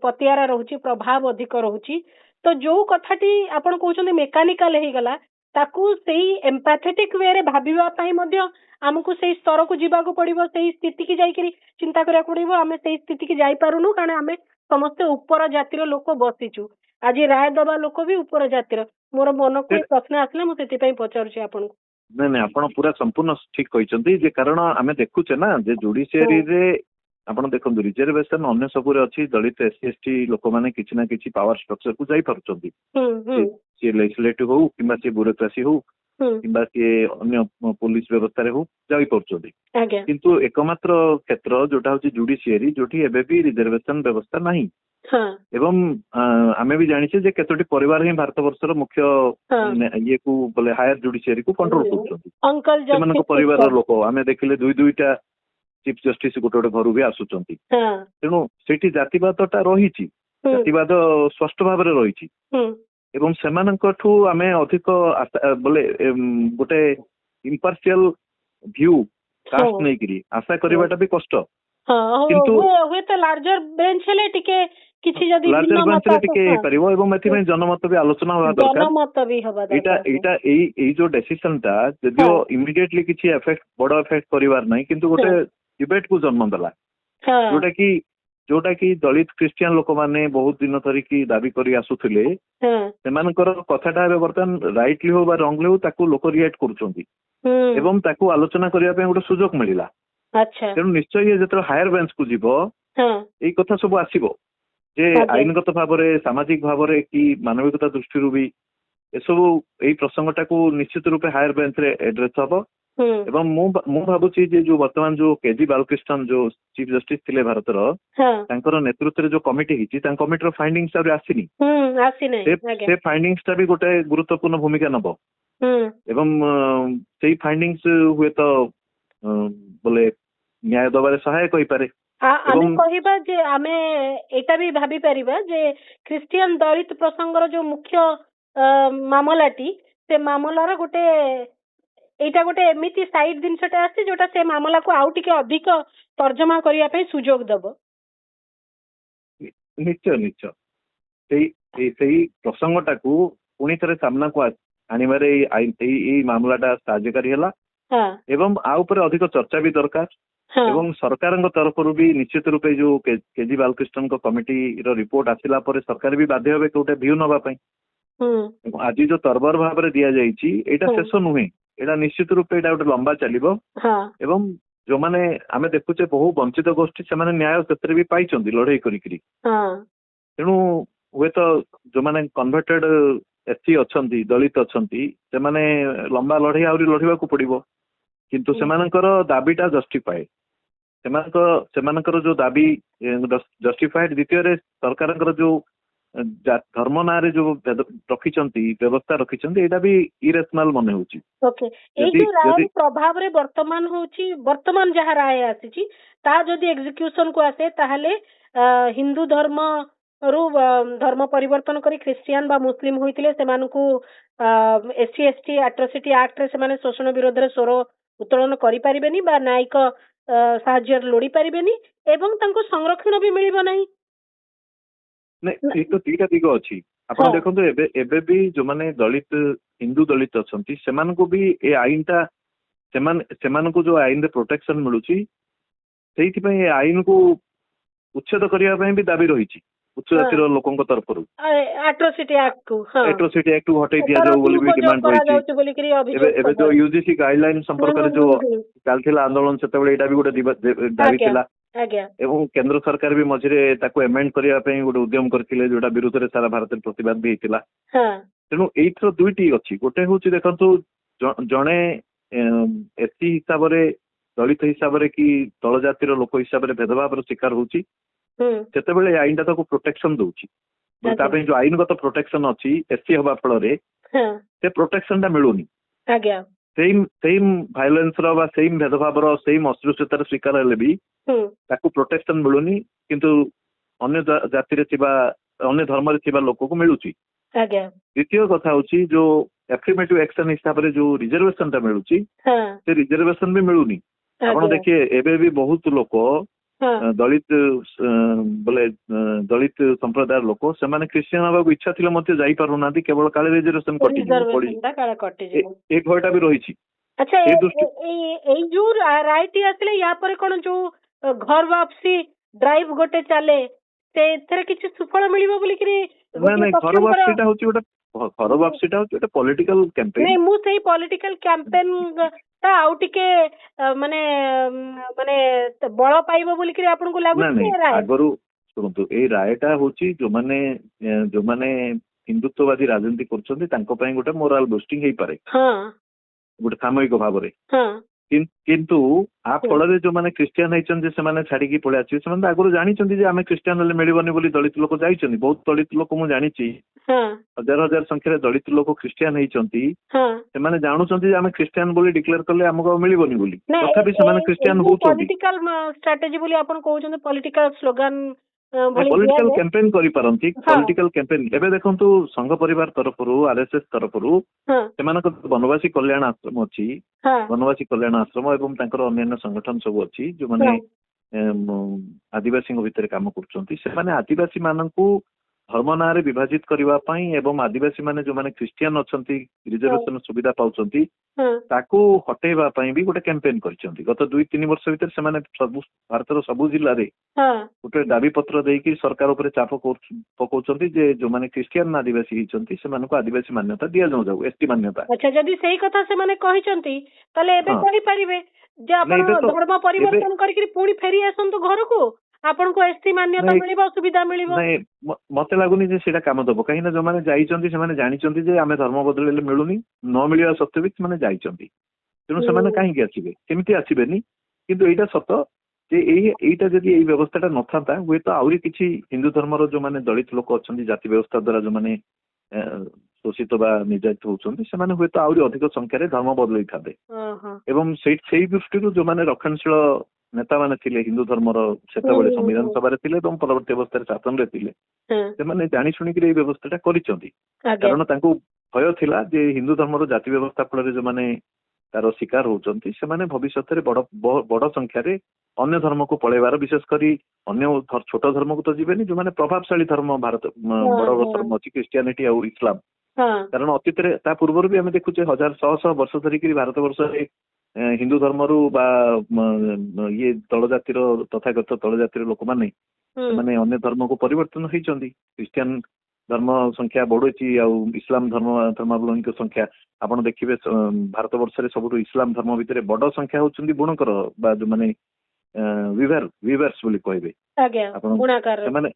पतियारा रहुची प्रभाव अधिक रहुची तो जो कथाटी आपण कहउछन मेकानिकल हे गला ताकू सेही एम्पैथेटिक वे रे भाबिबा पई मध्य हमकु सेही स्तर को जीवा को पड़िबो सेही स्थिति की जाई करी चिंता करिया पड़िबो हमें सेही स्थिति की जाई पारुनु कारण हमें समस्त ऊपर जातिर लोक बसिचु आज राय दबा लोक भी ऊपर जातिर मोर मन को प्रश्न आसले मु सेति पई पचारुची आपण को नहीं आपण पूरा संपूर्ण ठीक कहिसंती जे कारण हमें देखुचे ना जे जुडिशियरी रे आपण देखंतु रिजर्वेशन अन्य सब रे अछि दलित एससी एसटी लोक माने किछि ना किछि पावर स्ट्रक्चर को जाई परचंती से लेजिस्लेटिव हो किबा से ब्यूरोक्रेसी हो किबा से अन्य पुलिस व्यवस्था रे हो जाई परचंती किंतु एकमात्र क्षेत्र जोटा होची जुडिशियरी जोठी एबे भी रिजर्वेशन व्यवस्था नाही ହଁ ଏବଂ ଆମେ ବି ଜାଣିଛେ ଯେ କେତୋଟି ପରିବାର ହିଁ ଭାରତ ବର୍ଷର ମୁଖ୍ୟ ଇଏ କୁ ବୋଲେ ହାୟର ଜୁଡିସିଆରୀ କୁ କଣ୍ଟ୍ରୋଲ କରୁଛନ୍ତି। ଅଙ୍କଲ ସେମାନଙ୍କ ପରିବାରର ଲୋକ ଆମେ ଦେଖିଲେ ଦୁଇଟା ଚିଫ ଜଷ୍ଟିସ ଗୋଟେ ଗୋଟେ ଘରୁ ବି ଆସୁଛନ୍ତି। ତେଣୁ ସେଇଠି ଜାତିବାଦଟା ରହିଛି, ଜାତିବାଦ ସ୍ପଷ୍ଟ ଭାବରେ ରହିଛି ଏବଂ ସେମାନଙ୍କଠୁ ଆମେ ଅଧିକ ବୋଲେ ଗୋଟେ ଇମ୍ପାର୍ସିଆଲ ଭ୍ୟୁ କାଷ୍ଟ ନେଇକିରି ଆଶା କରିବାଟା ବି କଷ୍ଟ। କିନ୍ତୁ ହୁଏତ ଲାର୍ଜର ବେଞ୍ଚ ହେଲେ ଟିକେ କିଛି ଯଦି ଲାର୍ଜର ବେଞ୍ଚରେ ଟିକେ ହେଇପାରିବ ଏବଂ ଏଥିପାଇଁ ଜନମତ ବି ଆଲୋଚନା ହବା ଦରକାର। ଏଇ ଯୋଉ ଡେସିସନ ଟା ଯଦିଓ ଇମିଡିଏଟଲି କିଛି ବଡ ଏଫେକ୍ଟ କରିବାର ନାହିଁ, କିନ୍ତୁ ଗୋଟେ ଡିବେଟ କୁ ଜନ୍ମ ଦେଲା ଯୋଉଟା କି ଦଳିତ ଖ୍ରୀଷ୍ଟିଆନ ଲୋକମାନେ ବହୁତ ଦିନ ଧରିକି ଦାବି କରି ଆସୁଥିଲେ। ସେମାନଙ୍କର କଥାଟା ଏବେ ବର୍ତ୍ତମାନ ରାଇଟଲି ହଉ ବା ରଙ୍ଗଲି ହଉ ତାକୁ ଲୋକ ରିଆକ୍ଟ କରୁଛନ୍ତି ଏବଂ ତାକୁ ଆଲୋଚନା କରିବା ପାଇଁ ଗୋଟେ ସୁଯୋଗ ମିଳିଲା। ତେଣୁ ନିଶ୍ଚୟ ଯେତେବେଳେ ହାୟର ବେଞ୍ଚ କୁ ଯିବ ଏଇ କଥା ସବୁ ଆସିବ ଯେ ଆଇନଗତ ଭାବରେ, ସାମାଜିକ ଭାବରେ କି ମାନବିକତା ଦୃଷ୍ଟିରୁ ବି ଏସବୁ ଏଇ ପ୍ରସଙ୍ଗଟାକୁ ନିଶ୍ଚିତ ରୂପେ ହାୟର ବେଞ୍ଚରେ ଆଡ୍ରେସ ହବ। ଏବଂ ମୁଁ ଭାବୁଛି ଯେ ଯୋଉ ବର୍ତ୍ତମାନ ଯୋଉ କେଜି ବାଲକ୍ରିଷ୍ଣନ ଯୋଉ ଚିଫ ଜଷ୍ଟିସ ଥିଲେ ଭାରତର, ତାଙ୍କର ନେତୃତ୍ୱରେ ଯୋଉ କମିଟି ହେଇଛି ତାଙ୍କ କମିଟିର ଫାଇଣ୍ଡିଙ୍ଗସ ଆହୁରି ଆସିନି। ସେ ଫାଇଣ୍ଡିଙ୍ଗସ ଟା ବି ଗୋଟେ ଗୁରୁତ୍ୱପୂର୍ଣ୍ଣ ଭୂମିକା ନବ ଏବଂ ସେଇ ଫାଇଣ୍ଡିଙ୍ଗସ ହୁଏତ ବୋଲେ ନ୍ୟାୟ ଦବାରେ ସହାୟକ ହେଇପାରେ। ଆମେ କହିବା ଯେ ଆମେ ଏଇଟା ବି ଭାବି ପାରିବା ଯେ ଖ୍ରୀଷ୍ଟିଆନ ଦଳିତ ପ୍ରସଙ୍ଗର ଯୋଉ ମୁଖ୍ୟ ମାମଲାଟି, ସେ ମାମଲାର ଏଇଟା ଗୋଟେ ଏମିତି ସାଇଡ ଜିନିଷଟା ଆସିଛି ଯୋଉଟା ସେ ମାମଲାକୁ ଆଉ ଟିକେ ଅଧିକ ତର୍ଜମା କରିବା ପାଇଁ ସୁଯୋଗ ଦବ। ନିଶ୍ଚୟ ସେଇ ପ୍ରସଙ୍ଗଟାକୁ ପୁଣି ଥରେ ସାମ୍ନାକୁ ଆଣିବାରେ ଏଇ ମାମଲାଟା ସାହାଯ୍ୟକାରୀ ହେଲା ଏବଂ ଆ ଉପରେ ଅଧିକ ଚର୍ଚ୍ଚା ବି ଦରକାର। ଏବଂ ସରକାରଙ୍କ ତରଫରୁ ବି ନିଶ୍ଚିତ ରୂପେ ଯୋଉ କେଜି ବାଲକ୍ରିଷ୍ଣନଙ୍କ କମିଟିର ରିପୋର୍ଟ ଆସିଲା ପରେ ସରକାର ବି ବାଧ୍ୟ ହେବେ ଗୋଟେ ଭ୍ୟୁ ନବା ପାଇଁ। ଆଜି ଯୋଉ ତରବର ଭାବରେ ଦିଆଯାଇଛି ଏଇଟା ଶେଷ ନୁହେଁ, ଏଇଟା ନିଶ୍ଚିତ ରୂପେ ଏଇଟା ଗୋଟେ ଲମ୍ବା ଚାଲିବ ଏବଂ ଯୋଉମାନେ ଆମେ ଦେଖୁଛେ ବହୁ ବଞ୍ଚିତ ଗୋଷ୍ଠୀ ସେମାନେ ନ୍ୟାୟ ସେଥିରେ ବି ପାଇଛନ୍ତି ଲଢେଇ କରିକିରି। ତେଣୁ ହୁଏତ ଯୋଉମାନେ କନଭର୍ଟେଡ ଏସସି ଅଛନ୍ତି, ଦଳିତ ଅଛନ୍ତି, ସେମାନେ ଲମ୍ବା ଲଢେଇ ଆହୁରି ଲଢିବାକୁ ପଡିବ, କିନ୍ତୁ ସେମାନଙ୍କର ଦାବିଟା ଜଷ୍ଟିଫାଏଡ। ସେମାନଙ୍କର ଯୋଉ ଦାବି ଜଷ୍ଟିଫାଏଡ। ଦ୍ୱିତୀୟରେ ସରକାରଙ୍କର ଯୋଉ ଧର୍ମ ନାଁରେ ଯୋଉ ରଖିଛନ୍ତି, ବ୍ୟବସ୍ଥା ରଖିଛନ୍ତି, ଏଇଟା ବି ଇରେସନାଲ ମନେ ହଉଛି। ଏଇ ଯୋଉ ରାୟ ପ୍ରଭାବରେ ବର୍ତ୍ତମାନ ଯାହା ରାୟ ଆସିଛି ତା ଯଦି ଏକ୍ସିକ୍ୟୁସନ କୁ ଆସେ ତାହେଲେ ହିନ୍ଦୁ ଧର୍ମରୁ ଧର୍ମ ପରିବର୍ତ୍ତନ କରି ଖ୍ରୀଷ୍ଟିଆନ ବା ମୁସଲିମ ହୋଇଥିଲେ ସେମାନଙ୍କୁ SC ST ଆଟ୍ରୋସିଟି ଆକ୍ଟରେ ସେମାନେ ଶୋଷଣ ବିରୋଧରେ ସ୍ୱର ଉତ୍ତୋଳନ କରିପାରିବେନି ବା ନ୍ୟାୟିକ ସାହାଯ୍ୟରେ ଲୋଡି ପାରିବେନି ଏବଂ ତାଙ୍କୁ ସଂରକ୍ଷଣ ବି ମିଳିବ ନାହିଁ। ଏଇ ତ ଦିଟା ଦିଗ ଅଛି। ଆପଣ ଦେଖନ୍ତୁ ଏବେ ବି ଯୋଉମାନେ ହିନ୍ଦୁ ଦଳିତ ଅଛନ୍ତି ସେମାନଙ୍କୁ ବି ଏ ଆଇନଟା ସେମାନଙ୍କୁ ଯୋଉ ଆଇନରେ ପ୍ରୋଟେକ୍ସନ ମିଳୁଛି ସେଇଥିପାଇଁ ଏ ଆଇନକୁ ଉଚ୍ଛେଦ କରିବା ପାଇଁ ବି ଦାବି ରହିଛି ଉଚ୍ଚ ଜାତିର ଲୋକଙ୍କ ତରଫରୁ। ଆଟ୍ରୋସିଟି ଆକ୍ଟକୁ ହଟେଇ ଦିଆଯାଉ ବୋଲି ବି ଡିମାଣ୍ଡ ରହିଛି। ଏବେ ଯୋଉ UGC ଗାଇଡଲାଇନ ସମ୍ପର୍କରେ ଯୋଉ ଚାଲିଥିଲା ଆନ୍ଦୋଳନ ସେତେବେଳେ ଏଇଟା ବି ଗୋଟେ ଦାବି ଥିଲା ଏବଂ କେନ୍ଦ୍ର ସରକାର ବି ମଝିରେ ତାକୁ ଏମେଣ୍ଡ କରିବା ପାଇଁ ଗୋଟେ ଉଦ୍ୟମ କରିଥିଲେ ଯୋଉଟା ବିରୁଦ୍ଧରେ ସାରା ଭାରତରେ ପ୍ରତିବାଦ ବି ହେଇଥିଲା। ତେଣୁ ଏଇଥିର ଦୁଇଟି ଅଛି। ଗୋଟେ ହଉଛି ଦେଖନ୍ତୁ ଜଣେ SC ହିସାବରେ, ଦଳିତ ହିସାବରେ କି ତଳ ଜାତିର ଲୋକ ହିସାବରେ ଭେଦଭାବର ଶିକାର ହଉଛି, ସେତେବେଳେ ଆଇନଟା ତାକୁ ପ୍ରୋଟେକ୍ସନ ଦଉଛି। ତା ପାଇଁ ଯୋଉ ଆଇନଗତ ପ୍ରୋଟେକ୍ସନ ଅଛି SC ହବା ଫଳରେ ସେ ପ୍ରୋଟେକ୍ସନ ଟା ମିଳୁନି। ସେମ୍ ଭାଇଲେନ୍ସ ର ବା ସେମ୍ ଭେଦଭାବର ସେମ୍ ଅସ୍ପୃଶ୍ୟତାର ଶିକାର ହେଲେ ବି ତାକୁ ପ୍ରୋଟେକ୍ସନ ମିଳୁନି, କିନ୍ତୁ ଅନ୍ୟ ଜାତିରେ ଥିବା ଅନ୍ୟ ଧର୍ମରେ ଥିବା ଲୋକକୁ ମିଳୁଛି। ଦ୍ୱିତୀୟ କଥା ହଉଛି ଯୋଉ ଆଫର୍ମେଟିଭ ଆକ୍ସନ ହିସାବରେ ଯୋଉ ରିଜର୍ଭେସନ ଟା ମିଳୁଛି ସେ ରିଜର୍ଭେସନ ବି ମିଳୁନି। ଆପଣ ଦେଖିବେ ଏବେ ବି ବହୁତ ଲୋକ ଦଳିତ ସମ୍ପ୍ରଦାୟର ଲୋକ ସେମାନେ ଖ୍ରୀଷ୍ଟିଆନ ହେବାକୁ ଇଚ୍ଛା ଥିଲେ ମଧ୍ୟ ଯାଇପାରୁନାହାନ୍ତି, କେବଳ କାଳେ ରିଜର୍ଭେସନ କଟିଯିବ। ଏ ଭୟଟା ବି ରହିଛି। ଆଚ୍ଛା, ଏଇ ଯୋଉ ରାୟଟି ଆସିଲେ ୟା ପରେ କଣ ଯୋଉ ଘର ବାପସି ଡ୍ରାଇଭ ଗୋଟେ ଚାଲେ ସେଥିରେ କିଛି ସୁଫଳ ମିଳିବ ବୋଲିକିରି? ନାଇଁ, ଘର ବାପସିଟା ହଉଛି ଗୋଟେ ପଲିଟିକାଲ କ୍ୟାମ୍ପେନ୍। ନାଇଁ, ମୁଁ ସେଇ ପଲିଟିକାଲ କ୍ୟାମ୍ପେନ୍ ଟା ଆଉ ଟିକେ ମାନେ ବଳ ପାଇବ ବୋଲିକିରି ଆପଣଙ୍କୁ ଲାଗୁଛି? ଆଗରୁ ଶୁଣନ୍ତୁ, ଏଇ ରାୟଟା ହଉଛି ଯୋଉମାନେ ହିନ୍ଦୁତ୍ୱବାଦୀ ରାଜନୀତି କରୁଛନ୍ତି ତାଙ୍କ ପାଇଁ ଗୋଟେ ମୋରାଲ ବୁଷ୍ଟିଂ ହେଇପାରେ ଗୋଟେ ସାମୟିକ ଭାବରେ। କିନ୍ତୁ ଆ ଫଳରେ ଯୋଉମାନେ ଖ୍ରୀଷ୍ଟିଆନ ହେଇଛନ୍ତି ସେମାନେ ଛାଡିକି ପଳେଇ ଆସିବେ ସେମାନେ ତ ଆଗରୁ ଜାଣିଛନ୍ତି ଯେ ଆମେ ଖ୍ରୀଷ୍ଟିଆନ ହେଲେ ମିଳିବନି ବୋଲି ଦଳିତ ଲୋକ ଯାଇଛନ୍ତି ବହୁତ ଦଳିତ ଲୋକ ମୁଁ ଜାଣିଛି ହଜାର ହଜାର ସଂଖ୍ୟାରେ ଦଳିତ ଲୋକ ଖ୍ରୀଷ୍ଟିଆନ ହେଇଛନ୍ତି ସେମାନେ ଜାଣୁଛନ୍ତି ଯେ ଆମେ ଖ୍ରୀଷ୍ଟିଆନ ବୋଲି ଡିକ୍ଲେୟାର କଲେ ଆମକୁ ଆଉ ମିଳିବନି ବୋଲି ତଥାପି ସେମାନେ ଖ୍ରୀଷ୍ଟିଆନ ହଉଛନ୍ତି ପଲିଟିକାଲ ଷ୍ଟ୍ରାଟେଜି ବୋଲି ଆପଣ କହୁଛନ୍ତି ପଲିଟିକାଲ ସ୍ଲୋଗାନ ପଲିଟିକାଲ କ୍ୟାମ୍ପେନ୍ କରିପାରନ୍ତି ପଲିଟିକାଲ କ୍ୟାମ୍ପେନ୍ ଏବେ ଦେଖନ୍ତୁ ସଂଘ ପରିବାର ତରଫରୁ RSS ତରଫରୁ ସେମାନଙ୍କ ବନବାସୀ କଲ୍ୟାଣ ଆଶ୍ରମ ଅଛି ବନବାସୀ କଲ୍ୟାଣ ଆଶ୍ରମ ଏବଂ ତାଙ୍କର ଅନ୍ୟାନ୍ୟ ସଂଗଠନ ସବୁ ଅଛି ଯୋଉମାନେ ଆଦିବାସୀଙ୍କ ଭିତରେ କାମ କରୁଛନ୍ତି ସେମାନେ ଆଦିବାସୀ ମାନଙ୍କୁ ଧର୍ମ ନାଁରେ ବିଭାଜିତ କରିବା ପାଇଁ ଏବଂ ଆଦିବାସୀ ମାନେ ଯୋଉମାନେ ଖ୍ରୀଷ୍ଟିଆନ ଅଛନ୍ତି ରିଜର୍ଭେସନ ସୁବିଧା ପାଉଛନ୍ତି ତାକୁ ହଟେଇବା ପାଇଁ ବି ଗୋଟେ କ୍ୟାମ୍ପେନ୍ କରିଛନ୍ତି ଗତ 2-3 ବର୍ଷ ଭିତରେ ସେମାନେ ସବୁ ଭାରତର ସବୁ ଜିଲ୍ଲାରେ ଗୋଟେ ଦାବି ପତ୍ର ଦେଇକି ସରକାର ଉପରେ ଚାପ ପକାଉଛନ୍ତି ଯେ ଯୋଉମାନେ ଖ୍ରୀଷ୍ଟିଆନ ଆଦିବାସୀ ହେଇଛନ୍ତି ସେମାନଙ୍କୁ ଆଦିବାସୀ ମାନ୍ୟତା ଦିଆଯାଉ ST ମାନ୍ୟତା ଯଦି ସେଇ କଥା ସେମାନେ କହିଛନ୍ତି ତାହେଲେ ଏବେ କହିପାରିବେ ଯେ ଆପଣ ଧର୍ମ ପରିବର୍ତ୍ତନ କରିକି ପୁଣି ଫେରି ଆସନ୍ତୁ ଘରକୁ ଆପଣଙ୍କୁ ST ମାନ୍ୟତା ମିଳିବ ସୁବିଧା ମିଳିବ ମତେ ଲାଗୁନି ଯେ ସେଇଟା କାମ ଦବ କାହିଁକି ଯୋଉମାନେ ଯାଇଛନ୍ତି ସେମାନେ ଜାଣିଛନ୍ତି ଯେ ଆମେ ଧର୍ମ ବଦଳେଇଲେ ମିଳୁନି ନ ମିଳିବା ସତ୍ତ୍ୱେ ବି ସେମାନେ ଯାଇଛନ୍ତି ତେଣୁ ସେମାନେ କାହିଁକି ଆସିବେ ସେମିତି ଆସିବେନି କିନ୍ତୁ ଏଇଟା ସତ ଯେ ଏଇଟା ଯଦି ଏଇ ବ୍ୟବସ୍ଥାଟା ନଥାନ୍ତା ହୁଏତ ଆହୁରି କିଛି ହିନ୍ଦୁ ଧର୍ମର ଯୋଉମାନେ ଦଳିତ ଲୋକ ଅଛନ୍ତି ଜାତି ବ୍ୟବସ୍ଥା ଦ୍ଵାରା ଯୋଉମାନେ ଶୋଷିତ ବା ନିର୍ଯାତିତ ହଉଛନ୍ତି ସେମାନେ ହୁଏତ ଆହୁରି ଅଧିକ ସଂଖ୍ୟାରେ ଧର୍ମ ବଦଳେଇଥାନ୍ତେ ଏବଂ ସେଇ ଦୃଷ୍ଟିରୁ ଯୋଉମାନେ ରକ୍ଷଣଶୀଳ ନେତାମାନେ ଥିଲେ ହିନ୍ଦୁ ଧର୍ମର ସେତେବେଳେ ସମ୍ବିଧାନ ସଭାରେ ଥିଲେ ଏବଂ ପରବର୍ତ୍ତୀ ଅବସ୍ଥାରେ ଶାସନରେ ଥିଲେ ସେମାନେ ଜାଣି ଶୁଣିକିରି ଏଇ ବ୍ୟବସ୍ଥାଟା କରିଛନ୍ତି କାରଣ ତାଙ୍କୁ ଭୟ ଥିଲା ଯେ ହିନ୍ଦୁ ଧର୍ମର ଜାତି ବ୍ୟବସ୍ଥା ଫଳରେ ଯୋଉମାନେ ତାର ଶିକାର ହଉଛନ୍ତି ସେମାନେ ଭବିଷ୍ୟତରେ ବଡ ସଂଖ୍ୟାରେ ଅନ୍ୟ ଧର୍ମକୁ ପଳେଇବାର ବିଶେଷ କରି ଅନ୍ୟ ଛୋଟ ଧର୍ମକୁ ତ ଯିବେନି ଯୋଉମାନେ ପ୍ରଭାବଶାଳୀ ଧର୍ମ ଭାରତ ବଡ ଧର୍ମ ଅଛି ଖ୍ରୀଷ୍ଟିଆନିଟି ଆଉ ଇସଲାମ କାରଣ ଅତୀତରେ ତା ପୂର୍ବରୁ ବି ଆମେ ଦେଖୁଛେ ଶହ ବର୍ଷ ଧରିକିରି ଭାରତ ବର୍ଷରେ ହିନ୍ଦୁ ଧର୍ମରୁ ବା ଇଏ ତଳ ଜାତିର ତଥାଗତ ତଳ ଜାତିର ଲୋକମାନେ ସେମାନେ ଅନ୍ୟ ଧର୍ମକୁ ପରିବର୍ତ୍ତନ ହେଇଛନ୍ତି ଖ୍ରୀଷ୍ଟିଆନ ଧର୍ମ ସଂଖ୍ୟା ବଢୁଛି ଆଉ ଇସଲାମ ଧର୍ମାବଲମ୍ବୀଙ୍କ ସଂଖ୍ୟା ଆପଣ ଦେଖିବେ ଭାରତ ବର୍ଷରେ ସବୁଠୁ ଇସଲାମ ଧର୍ମ ଭିତରେ ବଡ ସଂଖ୍ୟା ହଉଛନ୍ତି ବୁଣକର ବା ଯୋଉମାନେ ୱିଭର୍ସ ବୋଲି କହିବେ ଆପଣ ସେମାନେ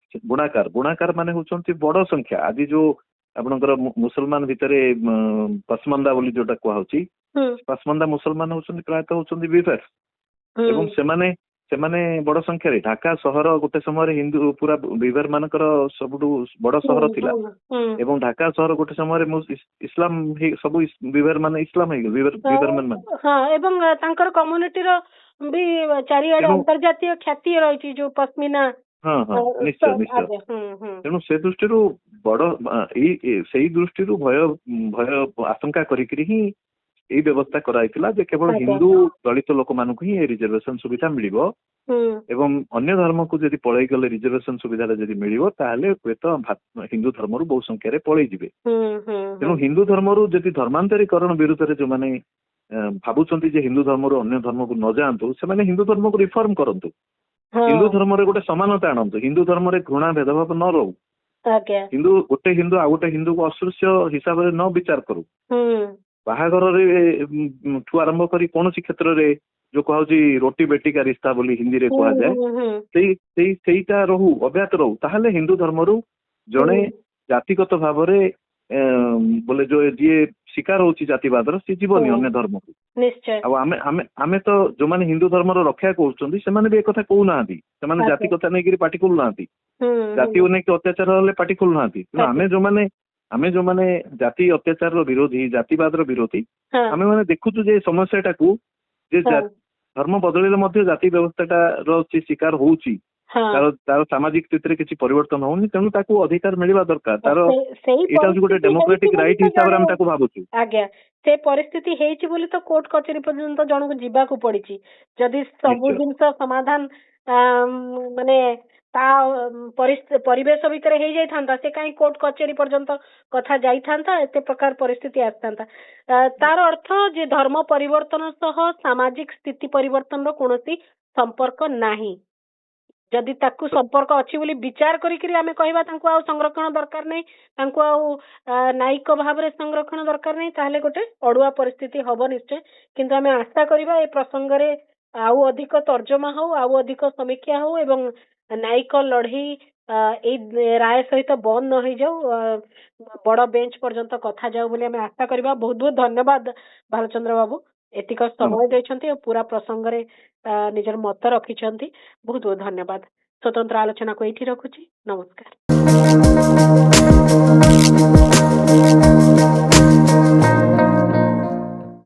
ବୁଣାକାର ମାନେ ହଉଛନ୍ତି ବଡ ସଂଖ୍ୟା ଆଜି ଯୋଉ ଆପଣଙ୍କର ମୁସଲମାନ ଭିତରେ ପସମନ୍ଦା ବୋଲି ଯୋଉଟା କୁହାହଉଛି ପସମନ୍ଦା ମୁସଲମାନ ହଉଛନ୍ତି ପ୍ରାୟତଃ ହଉଛନ୍ତି ୱିଭର୍ସ ଏବଂ ସେମାନେ ବଡ ସଂଖ୍ୟାରେ ଢାକା ସହର ଗୋଟେ ସମୟରେ ହିନ୍ଦୁ ପୁରା ୱିଭର ମାନଙ୍କର ସବୁଠୁ ବଡ ସହର ଥିଲା ଏବଂ ଢାକା ସହର ଗୋଟେ ସମୟରେ ଇସଲାମ ସବୁ ୱିଭର ମାନେ ଇସଲାମ ହେଇଗଲେ ୱିଭର ମାନେ ଏବଂ ତାଙ୍କର କମ୍ୟୁନିଟିର ବି ଚାରିଆଡେ ଅନ୍ତର୍ଜାତୀୟ ଖ୍ୟାତି ରହିଛି ଯୋଉ ପଶ୍ମିନା ନିଶ୍ଚୟ ତେଣୁ ସେ ଦୃଷ୍ଟିରୁ ସେଇ ଦୃଷ୍ଟିରୁ ଭୟ ଆଶଙ୍କା କରିକିରି ହିଁ ଏଇ ବ୍ୟବସ୍ଥା କରାଯାଇଥିଲା ଯେ କେବଳ ହିନ୍ଦୁ ଦଳିତ ଲୋକମାନଙ୍କୁ ହିଁ ଏ ରିଜର୍ଭେସନ ସୁବିଧା ମିଳିବ ଏବଂ ଅନ୍ୟ ଧର୍ମକୁ ଯଦି ପଳେଇ ଗଲେ ରିଜର୍ଭେସନ ସୁବିଧାଟା ଯଦି ମିଳିବ ତାହେଲେ ହୁଏତ ହିନ୍ଦୁ ଧର୍ମରୁ ବହୁ ସଂଖ୍ୟାରେ ପଳେଇ ଯିବେ ତେଣୁ ହିନ୍ଦୁ ଧର୍ମରୁ ଯଦି ଧର୍ମାନ୍ତରୀକରଣ ବିରୁଦ୍ଧରେ ଯୋଉମାନେ ଭାବୁଛନ୍ତି ଯେ ହିନ୍ଦୁ ଧର୍ମରୁ ଅନ୍ୟ ଧର୍ମକୁ ନ ଯାଆନ୍ତୁ ସେମାନେ ହିନ୍ଦୁ ଧର୍ମକୁ ରିଫର୍ମ କରନ୍ତୁ ହିନ୍ଦୁ ଧର୍ମରେ ଗୋଟେ ସମାନତା ଆଣନ୍ତୁ ହିନ୍ଦୁ ଧର୍ମରେ ଘୃଣା ଭେଦଭାବ ନ ରହୁ ଗୋଟେ ହିନ୍ଦୁ ଆଉ ଗୋଟେ ହିନ୍ଦୁକୁ ଅସ୍ପୃଶ୍ୟ ହିସାବରେ ନ ବିଚାର କରୁ ବାହାଘରରେ ଠୁ ଆରମ୍ଭ କରି କୌଣସି କ୍ଷେତ୍ରରେ ଯୋଉ କୁହାଯାଉଛି ରୋଟି ବେଟିକା ରିସ୍ତା ବୋଲି ହିନ୍ଦୀରେ କୁହାଯାଏ ସେଇଟା ରହୁ ଅବ୍ୟାହତ ରହୁ ତାହେଲେ ହିନ୍ଦୁ ଧର୍ମରୁ ଜଣେ ଜାତିଗତ ଭାବରେ ବୋଲେ ଯୋଉ ଯିଏ ଶିକାର ହଉଛି ଜାତିବାଦର ସେ ଯିବନି ଅନ୍ୟ ଧର୍ମକୁ ଆଉ ଆମେ ତ ଯୋଉମାନେ ହିନ୍ଦୁ ଧର୍ମର ରକ୍ଷା କରୁଛନ୍ତି ସେମାନେ ବି ଏକଥା କହୁନାହାନ୍ତି ସେମାନେ ଜାତି କଥା ନେଇକିରି ପାଟି ଖୋଲୁନାହାନ୍ତି ଜାତିକୁ ନେଇକି ଅତ୍ୟାଚାର ହେଲେ ପାଟି ଖୋଲୁନାହାନ୍ତି ଆମେ ଯୋଉମାନେ ଜାତି ଅତ୍ୟାଚାରର ବିରୋଧୀ ଜାତିବାଦର ବିରୋଧୀ ଆମେ ମାନେ ଦେଖୁଛୁ ଯେ ସମସ୍ୟାଟାକୁ ଯେ ଧର୍ମ ବଦଳିଲେ ମଧ୍ୟ ଜାତି ବ୍ୟବସ୍ଥାଟାର ଶିକାର ହଉଛି ତାର ସାମାଜିକ ସ୍ଥିତିରେ କିଛି ପରିବର୍ତ୍ତନ ହଉନି ତେଣୁ ତାକୁ ଅଧିକାର ମିଳିବା ଦରକାର ତାର ଏଇଟା ହଉଛି ଗୋଟେ ଡେମୋକ୍ରାଟିକ ରାଇଟ ହିସାବରେ ଆମେ ତାକୁ ଭାବୁଛୁ ସେ ପରିସ୍ଥିତି ହେଇଛି ବୋଲି ତ କୋର୍ଟ କଚେରୀ ପର୍ଯ୍ୟନ୍ତ ଜଣକୁ ଯିବାକୁ ପଡିଛି ଯଦି ସବୁ ଜିନିଷ ସମାଧାନ ମାନେ ତା ପରିବେଶ ଭିତରେ ହେଇଯାଇଥାନ୍ତା ସେ କାହିଁ କୋର୍ଟ କଚେରୀ ପର୍ଯ୍ୟନ୍ତ କଥା ଯାଇଥାନ୍ତା ଏତେ ପ୍ରକାର ପରିସ୍ଥିତି ଆସିଥାନ୍ତା ତାର ଅର୍ଥ ଯେ ଧର୍ମ ପରିବର୍ତ୍ତନ ସହ ସାମାଜିକ ସ୍ଥିତି ପରିବର୍ତ୍ତନର କୌଣସି ସମ୍ପର୍କ ନାହିଁ ଯଦି ତାକୁ ସମ୍ପର୍କ ଅଛି ବୋଲି ବିଚାର କରିକିରି ଆମେ କହିବା ତାଙ୍କୁ ଆଉ ସଂରକ୍ଷଣ ଦରକାର ନାହିଁ ତାଙ୍କୁ ଆଉ ନ୍ୟାୟିକ ଭାବରେ ସଂରକ୍ଷଣ ଦରକାର ନାହିଁ ତାହେଲେ ଗୋଟେ ଅଡୁଆ ପରିସ୍ଥିତି ହବ ନିଶ୍ଚୟ କିନ୍ତୁ ଆମେ ଆଶା କରିବା ଏ ପ୍ରସଙ୍ଗରେ ଆଉ ଅଧିକ ତର୍ଜମା ହଉ ଆଉ ଅଧିକ ସମୀକ୍ଷା ହଉ ଏବଂ ନ୍ୟାୟିକ ଲଢେଇ ଏଇ ରାୟ ସହିତ ବନ୍ଦ ନ ହେଇଯାଉ ବଡ ବେଞ୍ଚ ପର୍ଯ୍ୟନ୍ତ କଥା ଯାଉ ବୋଲି ଆମେ ଆଶା କରିବା ବହୁତ ବହୁତ ଧନ୍ୟବାଦ ଭାଲଚନ୍ଦ୍ର ବାବୁ एतिक समय देइछन्ती और पूरा प्रसंग रे निजर मत रखिछन्ती बहुत बहुत धन्यवाद। स्वतंत्र आलोचना को एठी रखुची। नमस्कार।